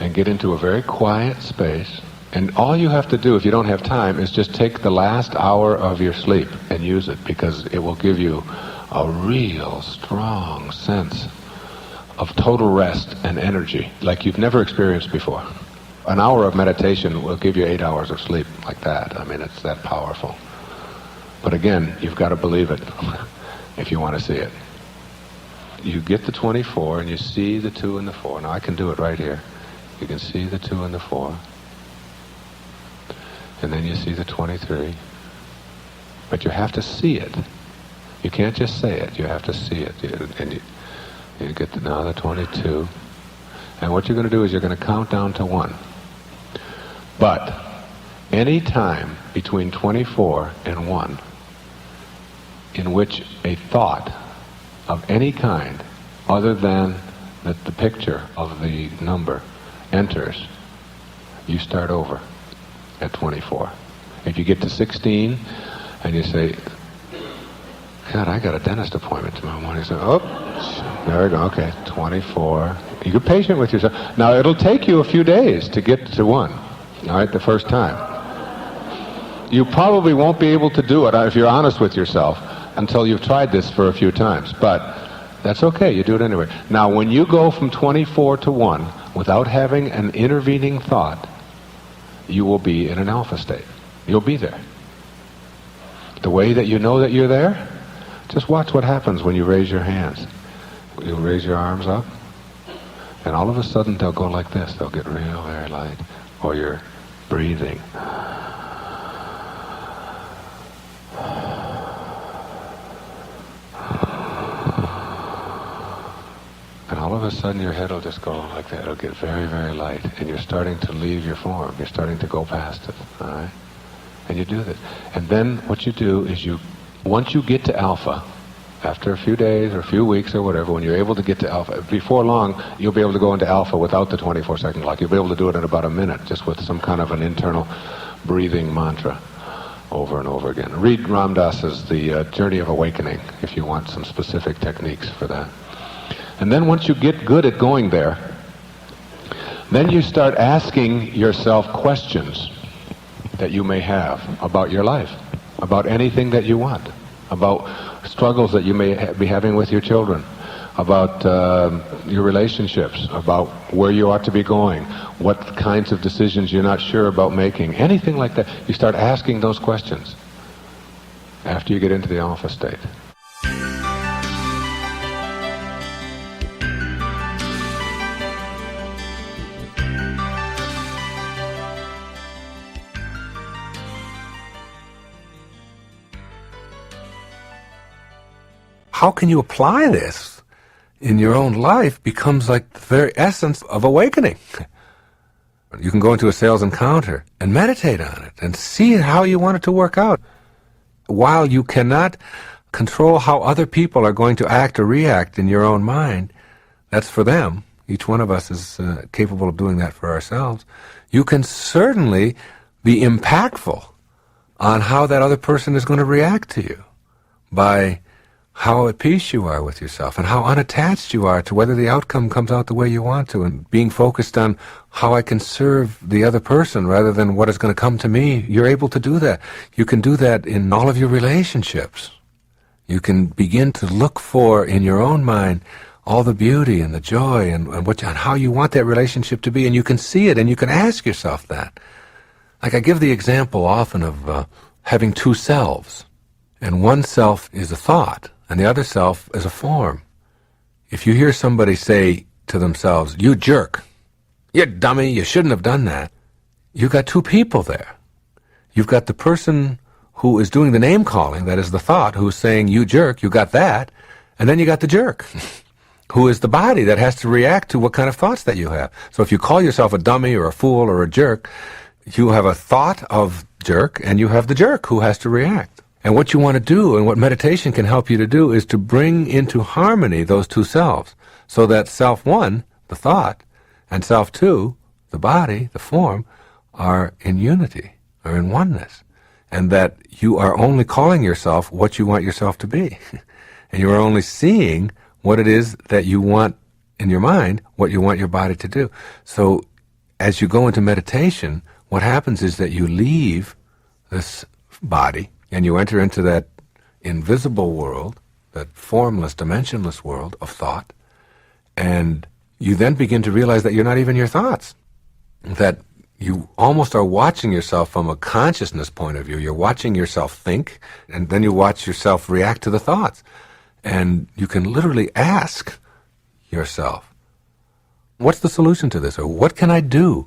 and get into a very quiet space, and all you have to do, if you don't have time, is just take the last hour of your sleep and use it, because it will give you a real strong sense of total rest and energy like you've never experienced before. An hour of meditation will give you 8 hours of sleep like that. I mean, it's that powerful. But again, you've got to believe it if you want to see it. You get the 24 and you see the 2 and the 4. Now I can do it right here. You can see the 2 and the 4. And then you see the 23. But you have to see it. You can't just say it. You have to see it. And you get now the 22. And what you're going to do is you're going to count down to 1. But any time between 24 and 1 in which a thought of any kind other than that the picture of the number enters, you start over at 24. If you get to 16 and you say, God, I got a dentist appointment tomorrow morning. So, there we go, okay, 24. You get patient with yourself. Now, it'll take you a few days to get to 1, all right, the first time. You probably won't be able to do it, if you're honest with yourself, until you've tried this for a few times. But that's okay, you do it anyway. Now, when you go from 24 to 1 without having an intervening thought, you will be in an alpha state. You'll be there. The way that you know that you're there, just watch what happens when you raise your hands. You'll raise your arms up, and all of a sudden they'll go like this. They'll get real, very light. Or you're breathing. And all of a sudden your head will just go like that. It'll get very, very light. And you're starting to leave your form. You're starting to go past it. All right? And you do this. And then what you do is once you get to alpha, after a few days or a few weeks or whatever, when you're able to get to alpha, before long, you'll be able to go into alpha without the 24-second clock. You'll be able to do it in about a minute, just with some kind of an internal breathing mantra over and over again. Read Ram Dass's The Journey of Awakening if you want some specific techniques for that. And then once you get good at going there, then you start asking yourself questions that you may have about your life, about anything that you want, about struggles that you may be having with your children, about your relationships, about where you ought to be going, what kinds of decisions you're not sure about making, anything like that. You start asking those questions after you get into the alpha state. How can you apply this in your own life becomes like the very essence of awakening. You can go into a sales encounter and meditate on it and see how you want it to work out. While you cannot control how other people are going to act or react in your own mind, that's for them. Each one of us is capable of doing that for ourselves. You can certainly be impactful on how that other person is going to react to you by how at peace you are with yourself and how unattached you are to whether the outcome comes out the way you want to, and being focused on how I can serve the other person rather than what is going to come to me. You're able to do that. You can do that in all of your relationships. You can begin to look for in your own mind all the beauty and the joy and how you want that relationship to be, and you can see it and you can ask yourself that. Like I give the example often of having two selves, and one self is a thought and the other self is a form. If you hear somebody say to themselves, "You jerk, you dummy, you shouldn't have done that," you've got two people there. You've got the person who is doing the name calling, that is the thought, who's saying, "You jerk, you got that," and then you got the jerk, who is the body that has to react to what kind of thoughts that you have. So if you call yourself a dummy or a fool or a jerk, you have a thought of jerk, and you have the jerk who has to react. And what you want to do, and what meditation can help you to do, is to bring into harmony those two selves, so that self one, the thought, and self two, the body, the form, are in unity, are in oneness, and that you are only calling yourself what you want yourself to be. And you are only seeing what it is that you want in your mind, what you want your body to do. So as you go into meditation, what happens is that you leave this body and you enter into that invisible world, that formless, dimensionless world of thought, and you then begin to realize that you're not even your thoughts, that you almost are watching yourself from a consciousness point of view. You're watching yourself think, and then you watch yourself react to the thoughts. And you can literally ask yourself, what's the solution to this? Or what can I do?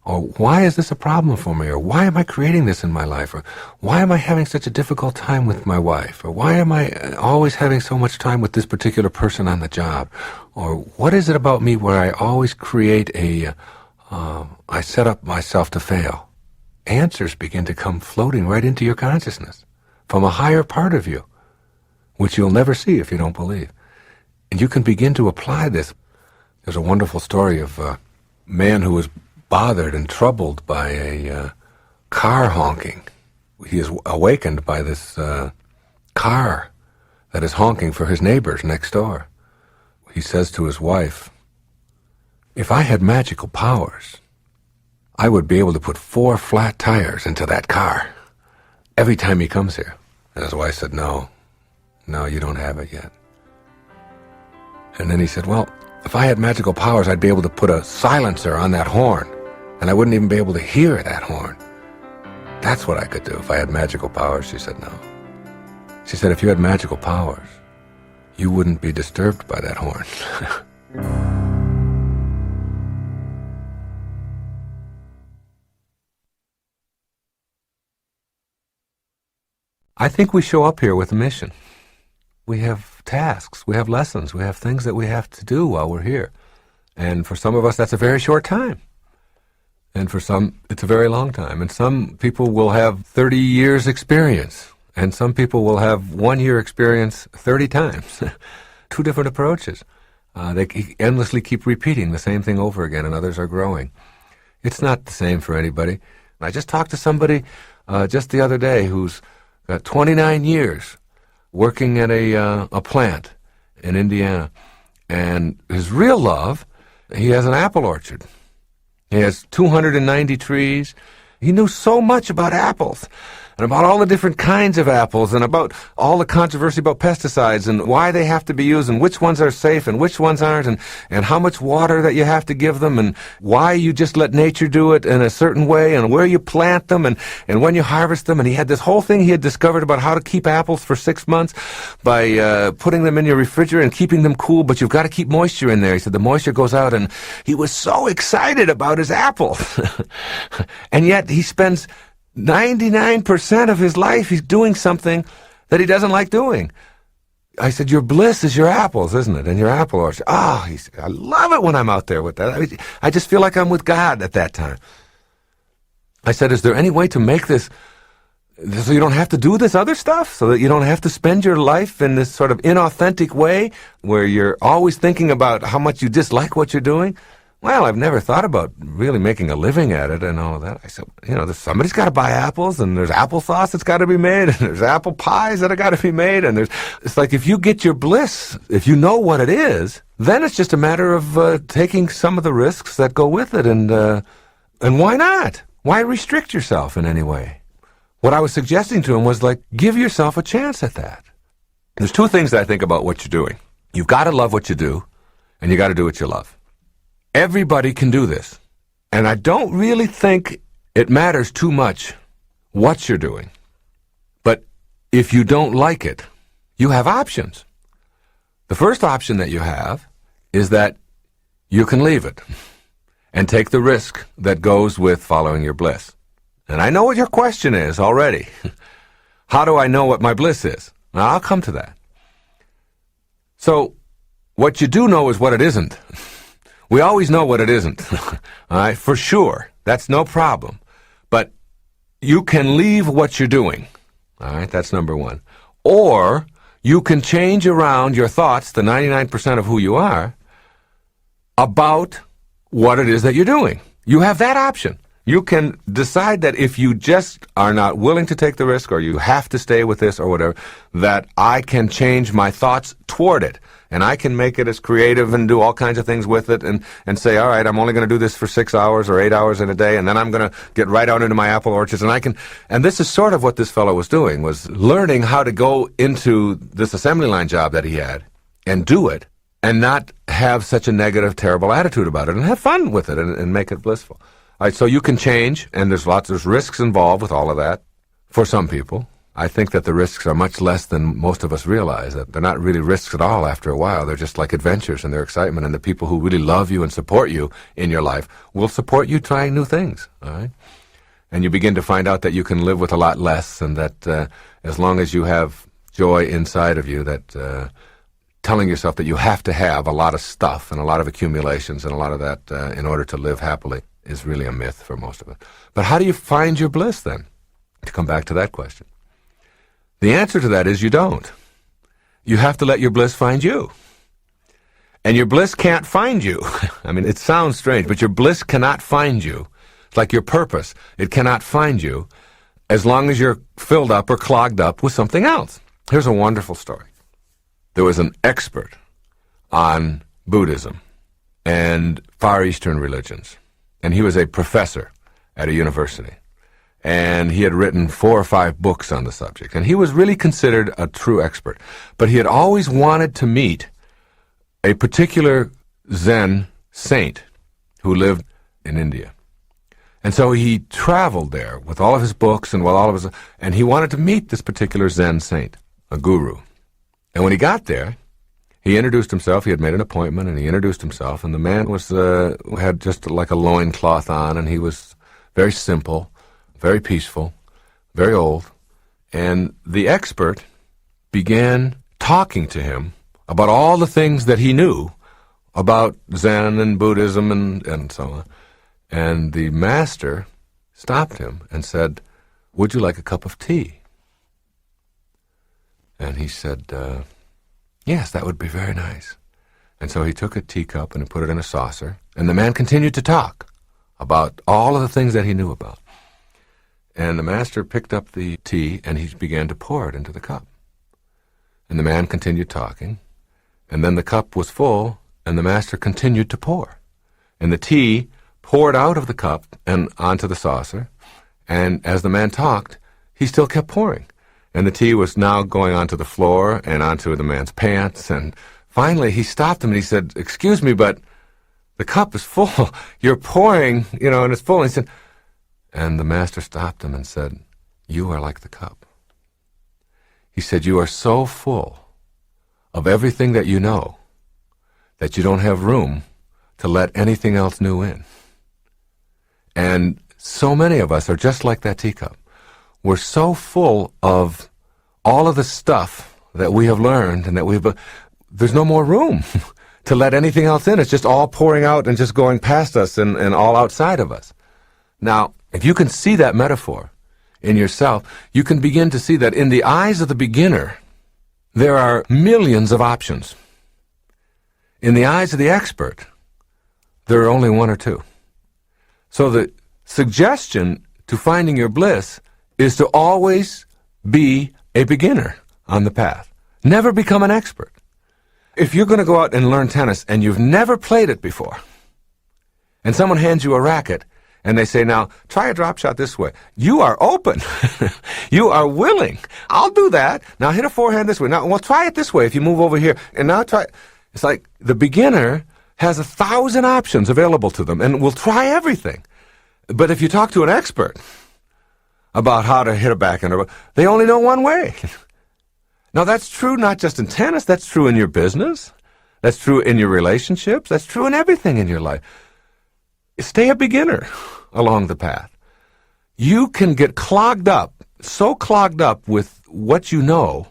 Or why is this a problem for me? Or why am I creating this in my life? Or why am I having such a difficult time with my wife? Or why am I always having so much time with this particular person on the job? Or what is it about me where I always create I set up myself to fail? Answers begin to come floating right into your consciousness from a higher part of you, which you'll never see if you don't believe. And you can begin to apply this. There's a wonderful story of a man who was bothered and troubled by a car honking. He is awakened by this car that is honking for his neighbors next door. He says to his wife, "If I had magical powers, I would be able to put 4 flat tires into that car." every time he comes here. And his wife said, no, you don't have it yet. And then he said, well, if I had magical powers, I'd be able to put a silencer on that horn, and I wouldn't even be able to hear that horn. That's what I could do if I had magical powers. She said, no. She said, if you had magical powers, you wouldn't be disturbed by that horn. I think we show up here with a mission. We have tasks, we have lessons, we have things that we have to do while we're here. And for some of us, that's a very short time. And for some, it's a very long time. And some people will have 30 years experience. And some people will have 1 year experience 30 times. Two different approaches. They endlessly keep repeating the same thing over again, and others are growing. It's not the same for anybody. I just talked to somebody just the other day who's got 29 years working at a plant in Indiana. And his real love, he has an apple orchard. He has 290 trees. He knew so much about apples and about all the different kinds of apples and about all the controversy about pesticides and why they have to be used and which ones are safe and which ones aren't and how much water that you have to give them and why you just let nature do it in a certain way and where you plant them and when you harvest them. And he had this whole thing he had discovered about how to keep apples for 6 months by putting them in your refrigerator and keeping them cool, but you've got to keep moisture in there. He said the moisture goes out, and he was so excited about his apples. And yet he spends 99% of his life he's doing something that he doesn't like doing. I said, your bliss is your apples, isn't it? And your apple orchard. Oh, he said, I love it when I'm out there with that. I just feel like I'm with God at that time. I said, is there any way to make this so you don't have to do this other stuff, so that you don't have to spend your life in this sort of inauthentic way where you're always thinking about how much you dislike what you're doing? Well, I've never thought about really making a living at it and all of that. I said, somebody's got to buy apples, and there's applesauce that's got to be made, and there's apple pies that have got to be made, and it's like if you get your bliss, if you know what it is, then it's just a matter of taking some of the risks that go with it, and why not? Why restrict yourself in any way? What I was suggesting to him was, like, give yourself a chance at that. There's two things that I think about what you're doing. You've got to love what you do, and you got to do what you love. Everybody can do this. And I don't really think it matters too much what you're doing. But if you don't like it, you have options. The first option that you have is that you can leave it and take the risk that goes with following your bliss. And I know what your question is already. How do I know what my bliss is? Now, I'll come to that. So, what you do know is what it isn't. We always know what it isn't, all right, for sure. That's no problem. But you can leave what you're doing, all right, that's number one. Or you can change around your thoughts, the 99% of who you are, about what it is that you're doing. You have that option. You can decide that if you just are not willing to take the risk, or you have to stay with this or whatever, that I can change my thoughts toward it. And I can make it as creative and do all kinds of things with it and say, all right, I'm only going to do this for 6 hours or 8 hours in a day, and then I'm going to get right out into my apple orchards. And this is sort of what this fellow was doing, was learning how to go into this assembly line job that he had and do it and not have such a negative, terrible attitude about it and have fun with it and make it blissful. All right, so you can change, and there's risks involved with all of that for some people. I think that the risks are much less than most of us realize, that they're not really risks at all after a while. They're just like adventures, and they're excitement, and the people who really love you and support you in your life will support you trying new things, all right? And you begin to find out that you can live with a lot less, and that as long as you have joy inside of you, that telling yourself that you have to have a lot of stuff and a lot of accumulations and a lot of that in order to live happily is really a myth for most of us. But how do you find your bliss, then? To come back to that question. The answer to that is you don't. You have to let your bliss find you. And your bliss can't find you. I mean, it sounds strange, but your bliss cannot find you. It's like your purpose. It cannot find you as long as you're filled up or clogged up with something else. Here's a wonderful story. There was an expert on Buddhism and Far Eastern religions, and he was a professor at a university. and he had written 4 or 5 books on the subject, and he was really considered a true expert. But he had always wanted to meet a particular Zen saint who lived in India. And so he traveled there with all of his books and with all of his, and he wanted to meet this particular Zen saint, a guru. And when he got there, he introduced himself. He had made an appointment, and he introduced himself. And the man was had just like a loincloth on, and he was very simple, very peaceful, very old. And the expert began talking to him about all the things that he knew about Zen and Buddhism and so on. And the master stopped him and said, "Would you like a cup of tea?" And he said, "Yes, that would be very nice." And so he took a teacup and he put it in a saucer, and the man continued to talk about all of the things that he knew about. And the master picked up the tea and he began to pour it into the cup. And the man continued talking, and then the cup was full, and the master continued to pour. And the tea poured out of the cup and onto the saucer, and as the man talked, he still kept pouring. And the tea was now going onto the floor and onto the man's pants, and finally he stopped him and he said, "Excuse me, but the cup is full. You're pouring, and it's full." And he said, and the master stopped him and said, "You are like the cup." He said, "You are so full of everything that you know that you don't have room to let anything else new in." And so many of us are just like that teacup. We're so full of all of the stuff that we have learned and that there's no more room to let anything else in. It's just all pouring out and just going past us and all outside of us. Now, if you can see that metaphor in yourself, you can begin to see that in the eyes of the beginner, there are millions of options. In the eyes of the expert, there are only 1 or 2. So the suggestion to finding your bliss is to always be a beginner on the path. Never become an expert. If you're going to go out and learn tennis and you've never played it before, and someone hands you a racket and they say, "Now, try a drop shot this way," you are open. You are willing. "I'll do that. Now hit a forehand this way. Now, well, try it this way if you move over here. And now try." It's like the beginner has 1,000 options available to them and will try everything. But if you talk to an expert about how to hit a backhand, they only know one way. Now, that's true not just in tennis. That's true in your business. That's true in your relationships. That's true in everything in your life. Stay a beginner along the path. You can get clogged up, so clogged up with what you know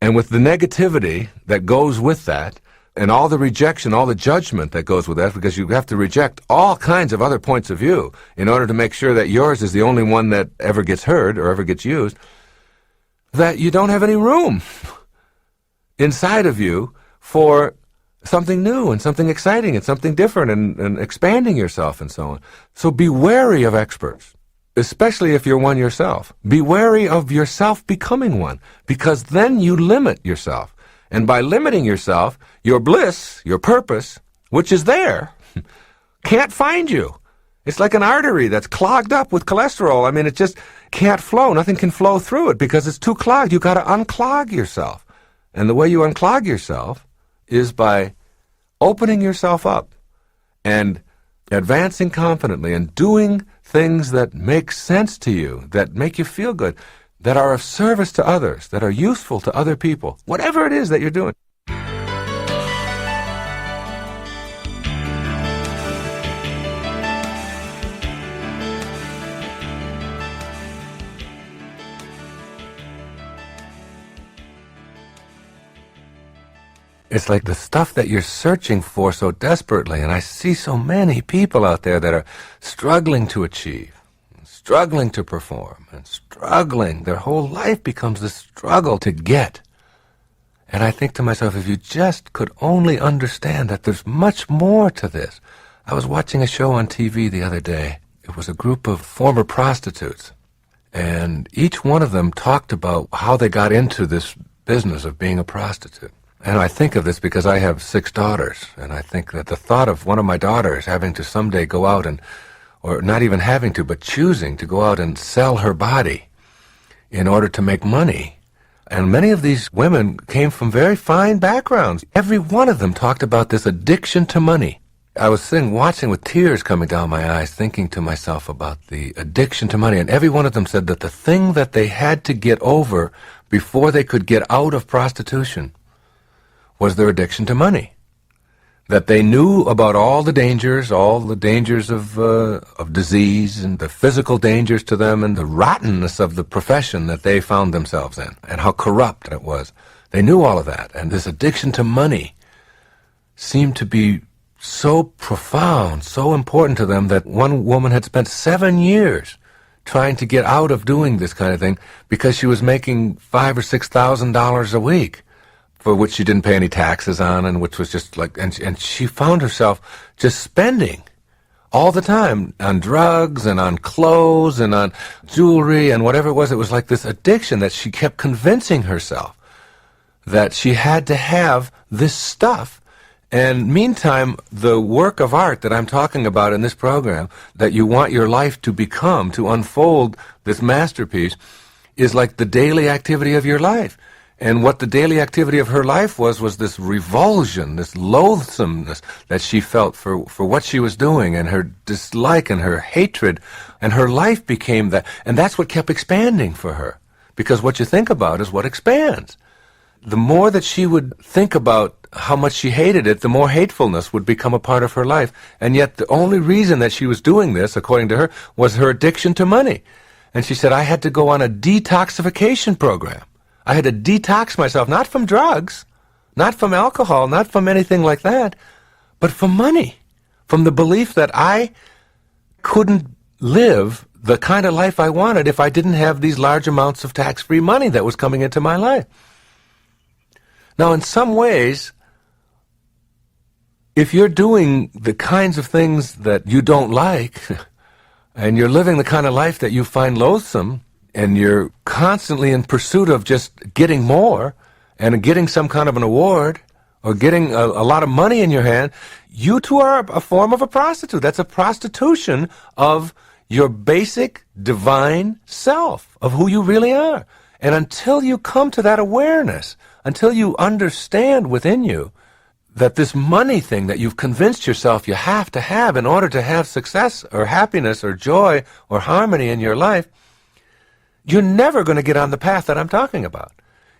and with the negativity that goes with that, and all the rejection, all the judgment that goes with that, because you have to reject all kinds of other points of view in order to make sure that yours is the only one that ever gets heard or ever gets used, that you don't have any room inside of you for something new and something exciting and something different and expanding yourself and so on. So be wary of experts, especially if you're one yourself. Be wary of yourself becoming one, because then you limit yourself. And by limiting yourself, your bliss, your purpose, which is there, can't find you. It's like an artery that's clogged up with cholesterol. I mean, it just can't flow. Nothing can flow through it because it's too clogged. You've got to unclog yourself. And the way you unclog yourself is by opening yourself up and advancing confidently and doing things that make sense to you, that make you feel good, that are of service to others, that are useful to other people, whatever it is that you're doing. It's like the stuff that you're searching for so desperately, and I see so many people out there that are struggling to achieve, struggling to perform, and struggling. Their whole life becomes this struggle to get. And I think to myself, if you just could only understand that there's much more to this. I was watching a show on TV the other day. It was a group of former prostitutes, and each one of them talked about how they got into this business of being a prostitute. And I think of this because I have 6 daughters, and I think that the thought of one of my daughters having to someday go out and or not even having to, but choosing to go out and sell her body in order to make money. And many of these women came from very fine backgrounds. Every one of them talked about this addiction to money. I was sitting watching with tears coming down my eyes, thinking to myself about the addiction to money. And every one of them said that the thing that they had to get over before they could get out of prostitution was their addiction to money. That they knew about all the dangers of disease and the physical dangers to them and the rottenness of the profession that they found themselves in and how corrupt it was. They knew all of that. And this addiction to money seemed to be so profound, so important to them that one woman had spent 7 years trying to get out of doing this kind of thing because she was making $5,000 or $6,000 a week, for which she didn't pay any taxes on, and which was just like, and she found herself just spending all the time on drugs and on clothes and on jewelry and whatever it was. It was like this addiction that she kept convincing herself that she had to have this stuff. And meantime, the work of art that I'm talking about in this program, that you want your life to become, to unfold this masterpiece, is like the daily activity of your life. And what the daily activity of her life was this revulsion, this loathsomeness that she felt for what she was doing, and her dislike and her hatred, and her life became that. And that's what kept expanding for her, because what you think about is what expands. The more that she would think about how much she hated it, the more hatefulness would become a part of her life. And yet the only reason that she was doing this, according to her, was her addiction to money. And she said, I had to go on a detoxification program. I had to detox myself, not from drugs, not from alcohol, not from anything like that, but from money, from the belief that I couldn't live the kind of life I wanted if I didn't have these large amounts of tax-free money that was coming into my life. Now, in some ways, if you're doing the kinds of things that you don't like, and you're living the kind of life that you find loathsome, and you're constantly in pursuit of just getting more and getting some kind of an award or getting a lot of money in your hand, you too are a form of a prostitute. That's a prostitution of your basic divine self, of who you really are. And until you come to that awareness, until you understand within you that this money thing that you've convinced yourself you have to have in order to have success or happiness or joy or harmony in your life, you're never going to get on the path that I'm talking about.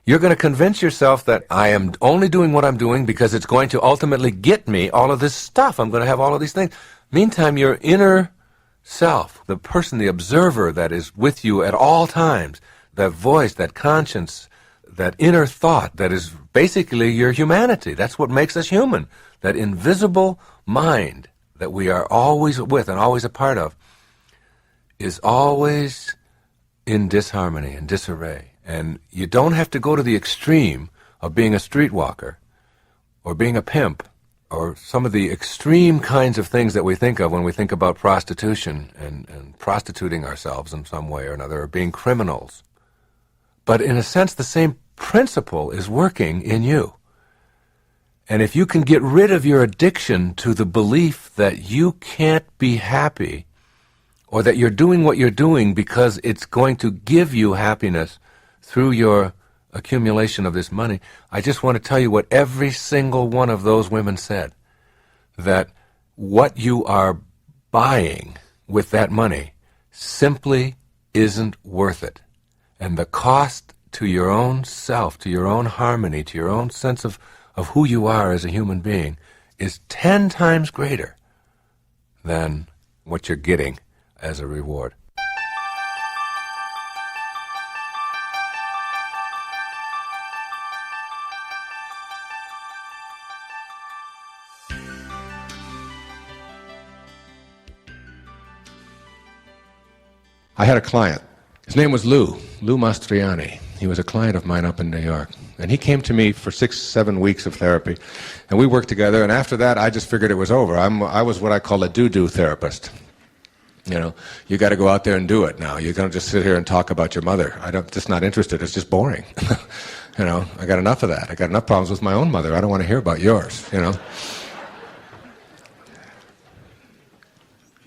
You're going to convince yourself that I am only doing what I'm doing because it's going to ultimately get me all of this stuff. I'm going to have all of these things. Meantime, your inner self, the person, the observer that is with you at all times, that voice, that conscience, that inner thought that is basically your humanity. That's what makes us human. That invisible mind that we are always with and always a part of is always in disharmony and disarray. And you don't have to go to the extreme of being a streetwalker or being a pimp or some of the extreme kinds of things that we think of when we think about prostitution and prostituting ourselves in some way or another, or being criminals. But in a sense, the same principle is working in you. And if you can get rid of your addiction to the belief that you can't be happy, or that you're doing what you're doing because it's going to give you happiness through your accumulation of this money, I just want to tell you what every single one of those women said, that what you are buying with that money simply isn't worth it. And the cost to your own self, to your own harmony, to your own sense of who you are as a human being is 10 times greater than what you're getting as a reward. I had a client. His name was Lou Mastriani. He was a client of mine up in New York. And he came to me for 6-7 weeks of therapy. And we worked together. And after that, I just figured it was over. I was what I call a do-do therapist. You know, you got to go out there and do it now. You're going to just sit here and talk about your mother. I'm just not interested. It's just boring. You know, I got enough of that. I got enough problems with my own mother. I don't want to hear about yours, you know.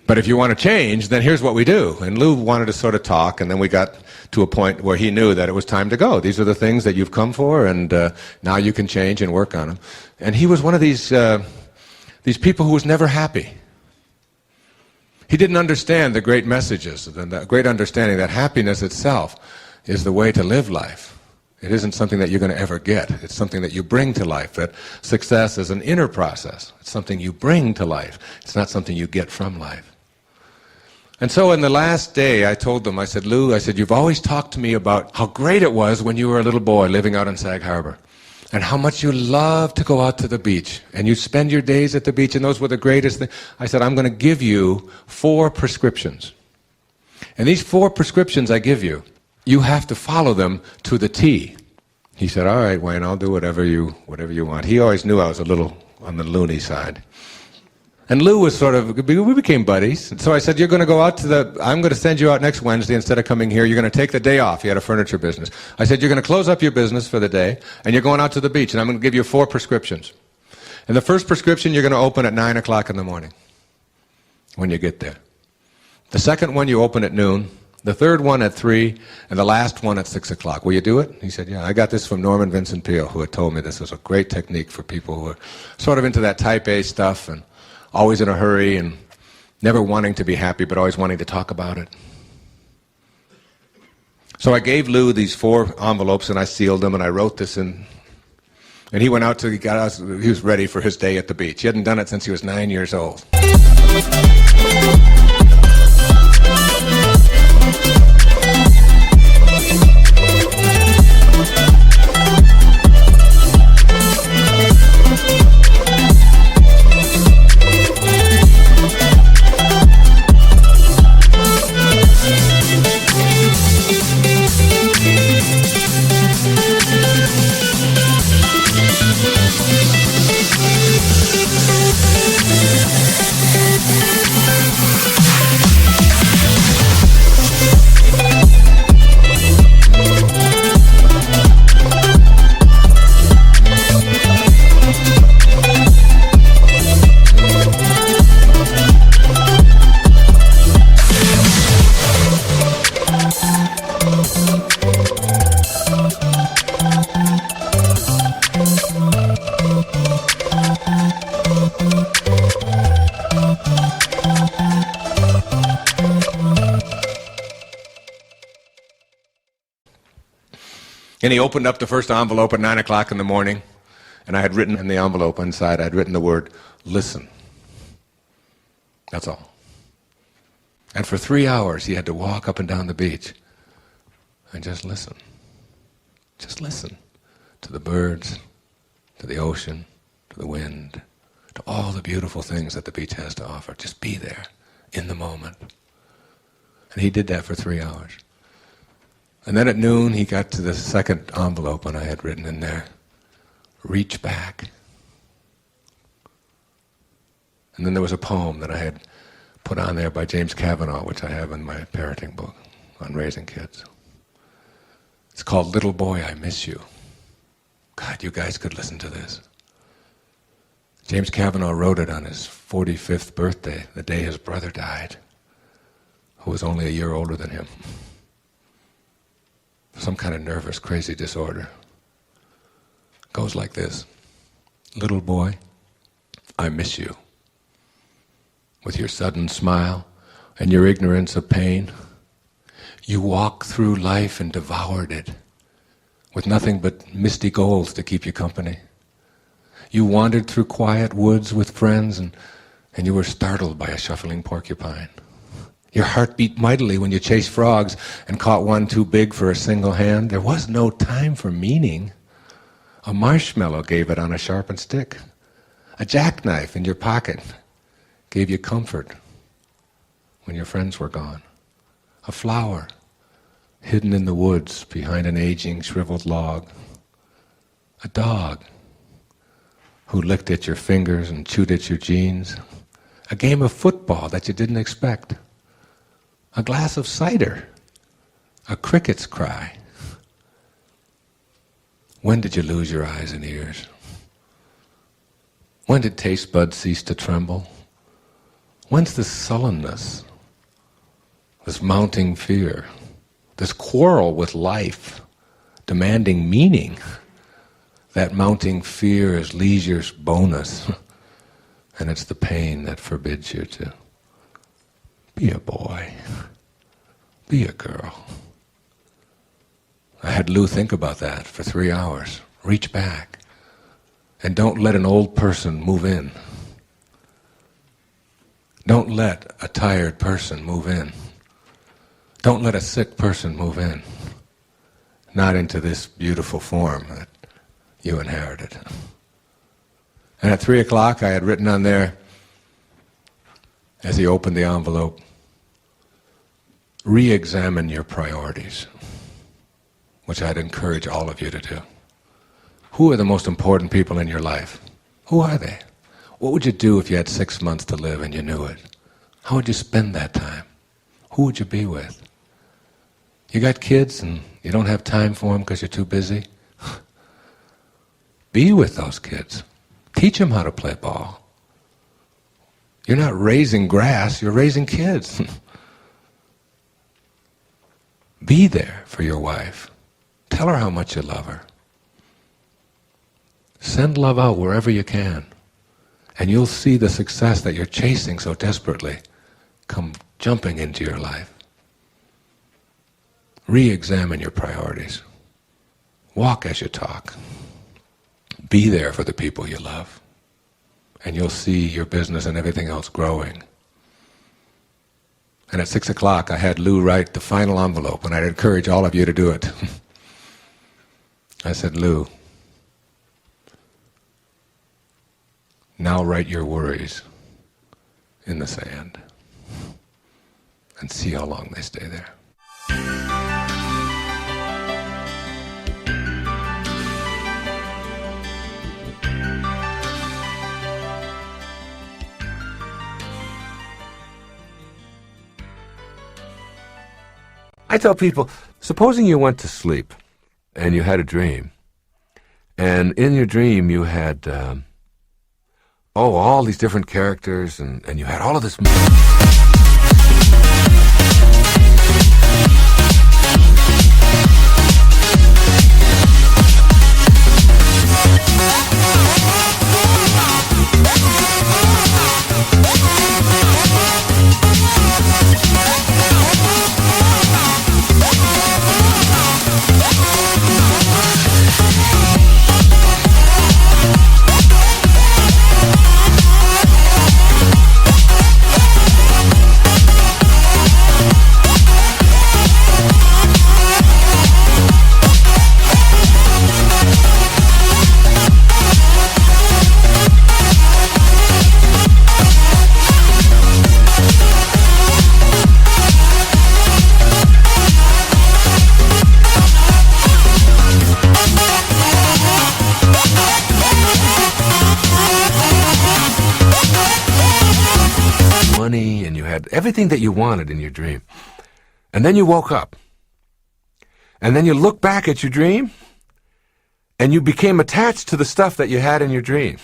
But if you want to change, then here's what we do. And Lou wanted to sort of talk, and then we got to a point where he knew that it was time to go. These are the things that you've come for, and now you can change and work on them. And he was one of these people who was never happy. He didn't understand the great messages, the great understanding that happiness itself is the way to live life. It isn't something that you're going to ever get. It's something that you bring to life. That success is an inner process. It's something you bring to life. It's not something you get from life. And so in the last day, I told them, I said, Lou, you've always talked to me about how great it was when you were a little boy living out in Sag Harbor, and how much you loved to go out to the beach, and you spend your days at the beach, and those were the greatest things. I said, I'm going to give you 4 prescriptions. And these 4 prescriptions I give you, you have to follow them to the T. He said, all right, Wayne, I'll do whatever you want. He always knew I was a little on the loony side. And Lou was we became buddies. And so I said, you're going to go out I'm going to send you out next Wednesday instead of coming here. You're going to take the day off. He had a furniture business. I said, you're going to close up your business for the day, and you're going out to the beach, and I'm going to give you 4 prescriptions. And the first prescription you're going to open at 9 o'clock in the morning when you get there. The second one you open at noon. The third one at 3, and the last one at 6 o'clock. Will you do it? He said, yeah. I got this from Norman Vincent Peale, who had told me this was a great technique for people who are sort of into that type A stuff and always in a hurry and never wanting to be happy but always wanting to talk about it. So I gave Lou these 4 envelopes, and I sealed them, and I wrote this in. And he went out he was ready for his day at the beach. He hadn't done it since he was 9 years old. And he opened up the first envelope at 9 o'clock in the morning, and I had written in the envelope inside, I'd written the word, listen. That's all. And for 3 hours, he had to walk up and down the beach and just listen. Just listen to the birds, to the ocean, to the wind, to all the beautiful things that the beach has to offer. Just be there in the moment. And he did that for 3 hours. And then at noon, he got to the second envelope, and I had written in there, reach back. And then there was a poem that I had put on there by James Kavanaugh, which I have in my parenting book on raising kids. It's called Little Boy, I Miss You. God, you guys could listen to this. James Kavanaugh wrote it on his 45th birthday, the day his brother died, who was only a year older than him. Some kind of nervous, crazy disorder. Goes like this. Little boy, I miss you. With your sudden smile and your ignorance of pain, you walked through life and devoured it, with nothing but misty goals to keep you company. You wandered through quiet woods with friends, and you were startled by a shuffling porcupine. Your heart beat mightily when you chased frogs and caught one too big for a single hand. There was no time for meaning. A marshmallow gave it on a sharpened stick. A jackknife in your pocket gave you comfort when your friends were gone. A flower hidden in the woods behind an aging, shriveled log. A dog who licked at your fingers and chewed at your jeans. A game of football that you didn't expect. A glass of cider. A cricket's cry. When did you lose your eyes and ears? When did taste buds cease to tremble? Whence this sullenness, this mounting fear, this quarrel with life, demanding meaning? That mounting fear is leisure's bonus, and it's the pain that forbids you to be a boy, be a girl. I had Lou think about that for 3 hours. Reach back, and don't let an old person move in. Don't let a tired person move in. Don't let a sick person move in. Not into this beautiful form that you inherited. And at 3 o'clock I had written on there, as he opened the envelope, re-examine your priorities, which I'd encourage all of you to do. Who are the most important people in your life? Who are they? What would you do if you had 6 months to live and you knew it? How would you spend that time? Who would you be with? You got kids and you don't have time for them because you're too busy? Be with those kids. Teach them how to play ball. You're not raising grass, you're raising kids. Be there for your wife. Tell her how much you love her. Send love out wherever you can, and you'll see the success that you're chasing so desperately come jumping into your life. Re-examine your priorities. Walk as you talk. Be there for the people you love, and you'll see your business and everything else growing. And at 6 o'clock, I had Lou write the final envelope, and I'd encourage all of you to do it. I said, Lou, now write your worries in the sand and see how long they stay there. I tell people, supposing you went to sleep and you had a dream, and in your dream you had, all these different characters, and you had all of this... money, and you had everything that you wanted in your dream. And then you woke up. And then you look back at your dream, and you became attached to the stuff that you had in your dream.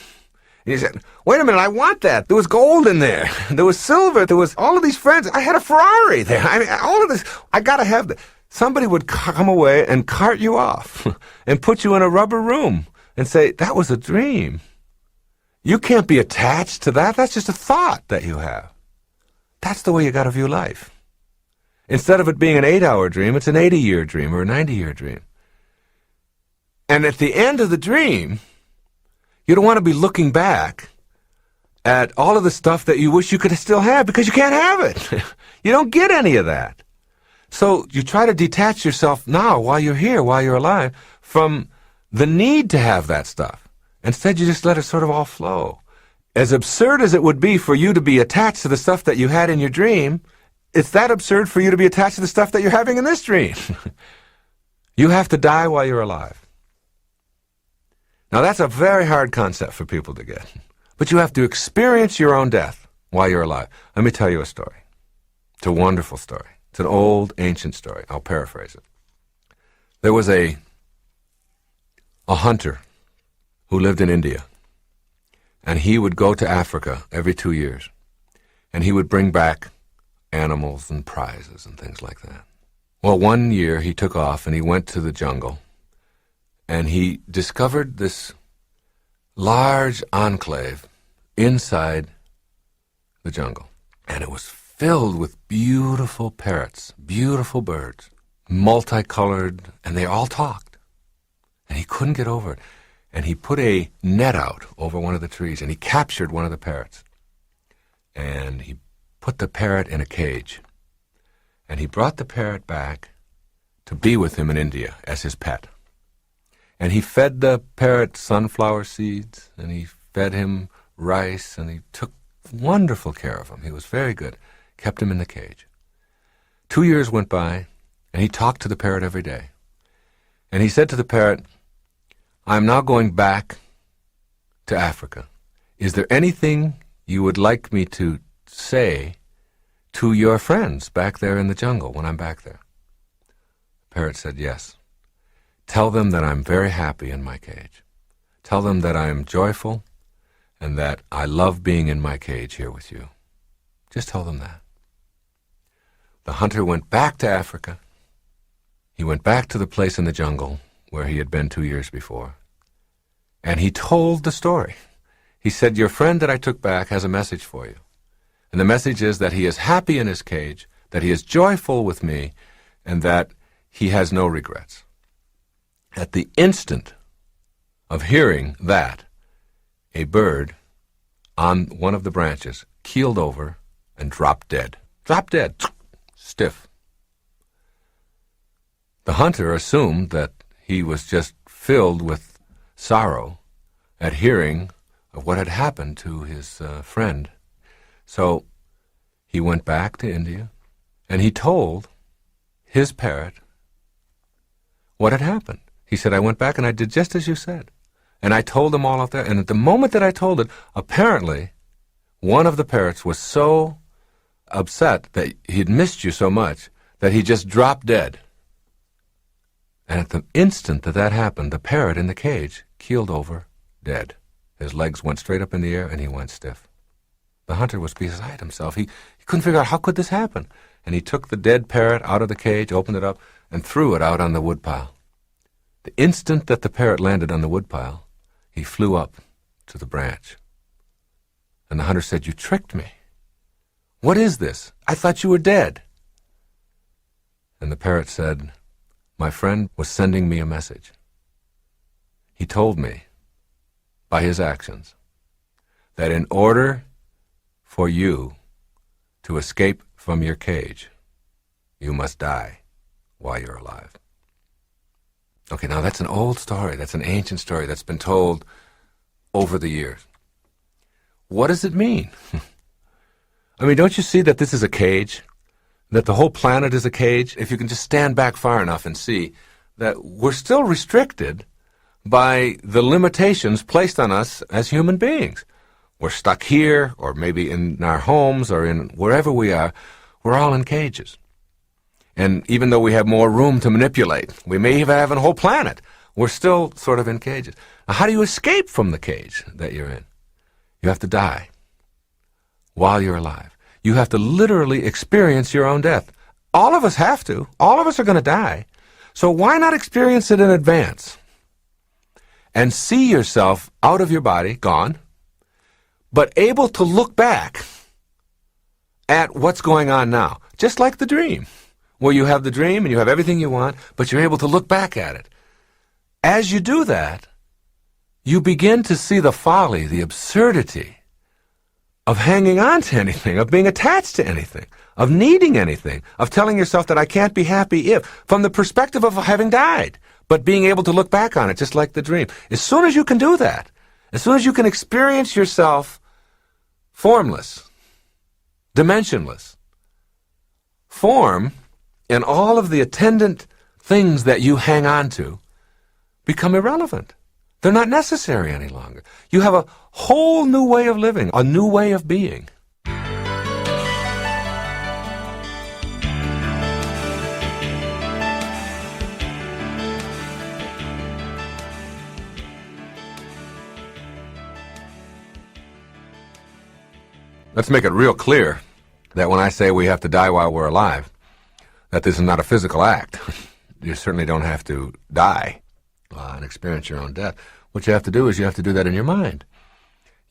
And you said, wait a minute, I want that. There was gold in there. There was silver. There was all of these friends. I had a Ferrari there. I mean, all of this. I got to have that. Somebody would come away and cart you off and put you in a rubber room and say, that was a dream. You can't be attached to that. That's just a thought that you have. That's the way you got to view life. Instead of it being an 8-hour dream, it's an 80-year dream or a 90-year dream. And at the end of the dream, you don't want to be looking back at all of the stuff that you wish you could still have, because you can't have it. You don't get any of that. So you try to detach yourself now, while you're here, while you're alive, from the need to have that stuff. Instead, you just let it sort of all flow. As absurd as it would be for you to be attached to the stuff that you had in your dream, it's that absurd for you to be attached to the stuff that you're having in this dream. You have to die while you're alive. Now, that's a very hard concept for people to get. But you have to experience your own death while you're alive. Let me tell you a story. It's a wonderful story. It's an old, ancient story. I'll paraphrase it. There was a hunter who lived in India, and he would go to Africa every 2 years. and he would bring back animals and prizes and things like that. Well, one year he took off and he went to the jungle, and he discovered this large enclave inside the jungle. And it was filled with beautiful parrots, beautiful birds, multicolored, and they all talked. And he couldn't get over it. And he put a net out over one of the trees, and he captured one of the parrots. And he put the parrot in a cage. And he brought the parrot back to be with him in India as his pet. And he fed the parrot sunflower seeds, and he fed him rice, and he took wonderful care of him. He was very good. Kept him in the cage. 2 years went by, and he talked to the parrot every day. And he said to the parrot, "I'm now going back to Africa. Is there anything you would like me to say to your friends back there in the jungle when I'm back there?" The parrot said, "Yes. Tell them that I'm very happy in my cage. Tell them that I'm joyful and that I love being in my cage here with you. Just tell them that." The hunter went back to Africa. He went back to the place in the jungle where he had been 2 years before. And he told the story. He said, "Your friend that I took back has a message for you. And the message is that he is happy in his cage, that he is joyful with me, and that he has no regrets." At the instant of hearing that, a bird on one of the branches keeled over and dropped dead. Dropped dead. Stiff. The hunter assumed that he was just filled with sorrow at hearing of what had happened to his friend. So he went back to India, and he told his parrot what had happened. He said, "I went back and I did just as you said. And I told them all out there, and at the moment that I told it, apparently one of the parrots was so upset that he'd missed you so much that he just dropped dead. And at the instant that that happened, the parrot in the cage keeled over dead. His legs went straight up in the air, and he went stiff." The hunter was beside himself. He couldn't figure out how could this happen. And he took the dead parrot out of the cage, opened it up, and threw it out on the woodpile. The instant that the parrot landed on the woodpile, he flew up to the branch. And the hunter said, "You tricked me. What is this? I thought you were dead." And the parrot said, "My friend was sending me a message. He told me, by his actions, that in order for you to escape from your cage, you must die while you're alive." Okay, now that's an old story. That's an ancient story that's been told over the years. What does it mean? I mean, don't you see that this is a cage? That the whole planet is a cage? If you can just stand back far enough and see that we're still restricted by the limitations placed on us as human beings. We're stuck here, or maybe in our homes, or in wherever we are. We're all in cages. And even though we have more room to manipulate, we may even have a whole planet, we're still sort of in cages. Now, how do you escape from the cage that you're in? You have to die while you're alive. You have to literally experience your own death. All of us have to. All of us are going to die. So why not experience it in advance? And see yourself out of your body, gone, but able to look back at what's going on now. Just like the dream, where you have the dream and you have everything you want, but you're able to look back at it. As you do that, you begin to see the folly, the absurdity of hanging on to anything, of being attached to anything, of needing anything, of telling yourself that I can't be happy if, from the perspective of having died, but being able to look back on it just like the dream. As soon as you can do that, as soon as you can experience yourself formless, dimensionless, form and all of the attendant things that you hang on to become irrelevant. They're not necessary any longer. You have a whole new way of living, a new way of being. Let's make it real clear that when I say we have to die while we're alive, that this is not a physical act. You certainly don't have to die and experience your own death. What you have to do is you have to do that in your mind.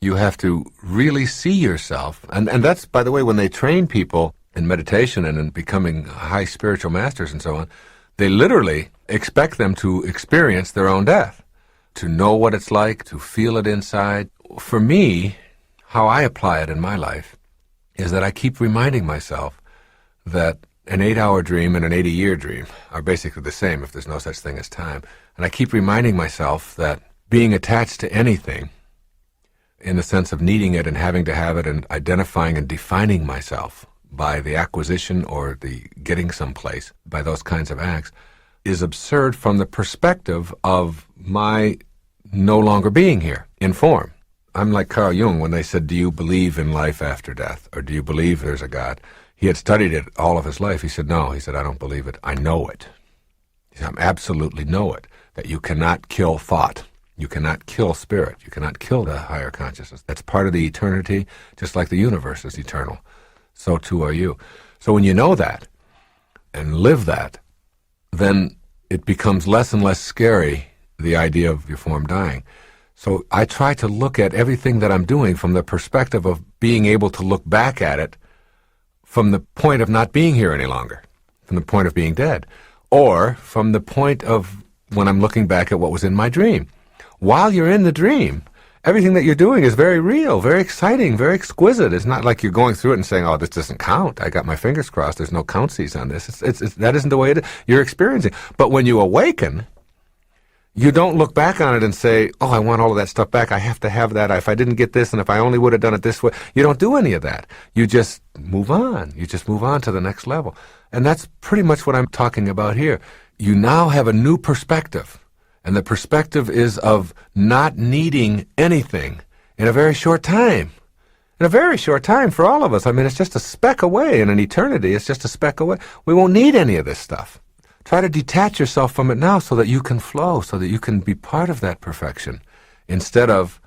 You have to really see yourself. And that's, by the way, when they train people in meditation and in becoming high spiritual masters and so on, they literally expect them to experience their own death, to know what it's like, to feel it inside. For me, how I apply it in my life is that I keep reminding myself that an 8-hour dream and an 80-year dream are basically the same if there's no such thing as time. And I keep reminding myself that being attached to anything, in the sense of needing it and having to have it and identifying and defining myself by the acquisition or the getting someplace by those kinds of acts, is absurd from the perspective of my no longer being here in form. I'm like Carl Jung when they said, do you believe in life after death? Or do you believe there's a God? He had studied it all of his life. He said, no. He said, I don't believe it. I know it. He said, I absolutely know it, that you cannot kill thought. You cannot kill spirit. You cannot kill the higher consciousness. That's part of the eternity, just like the universe is eternal. So too are you. So when you know that and live that, then it becomes less and less scary, the idea of your form dying. So I try to look at everything that I'm doing from the perspective of being able to look back at it from the point of not being here any longer, from the point of being dead, or from the point of when I'm looking back at what was in my dream. While you're in the dream, everything that you're doing is very real, very exciting, very exquisite. It's not like you're going through it and saying, oh, this doesn't count. I got my fingers crossed. There's no countsies on this. That isn't the way it is. You're experiencing. But when you awaken, you don't look back on it and say, oh, I want all of that stuff back. I have to have that. If I didn't get this and if I only would have done it this way. You don't do any of that. You just move on. You just move on to the next level. And that's pretty much what I'm talking about here. You now have a new perspective. And the perspective is of not needing anything in a very short time. In a very short time for all of us. I mean, it's just a speck away. In an eternity, it's just a speck away. We won't need any of this stuff. Try to detach yourself from it now so that you can flow, so that you can be part of that perfection, instead of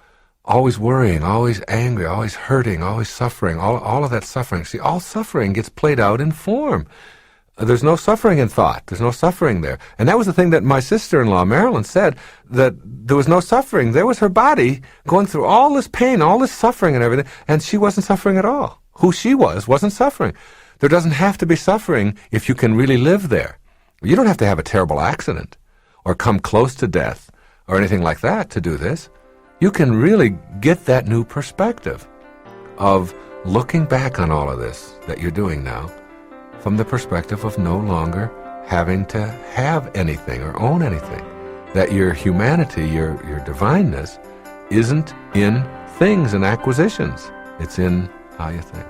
always worrying, always angry, always hurting, always suffering, all of that suffering. See, all suffering gets played out in form. There's no suffering in thought. There's no suffering there. And that was the thing that my sister-in-law, Marilyn, said, that there was no suffering. There was her body going through all this pain, all this suffering and everything, and she wasn't suffering at all. Who she was wasn't suffering. There doesn't have to be suffering if you can really live there. You don't have to have a terrible accident or come close to death or anything like that to do this. You can really get that new perspective of looking back on all of this that you're doing now from the perspective of no longer having to have anything or own anything. That your humanity, your divineness, isn't in things and acquisitions. It's in how you think.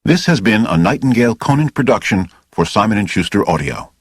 This has been a Nightingale Conant production for Simon & Schuster Audio.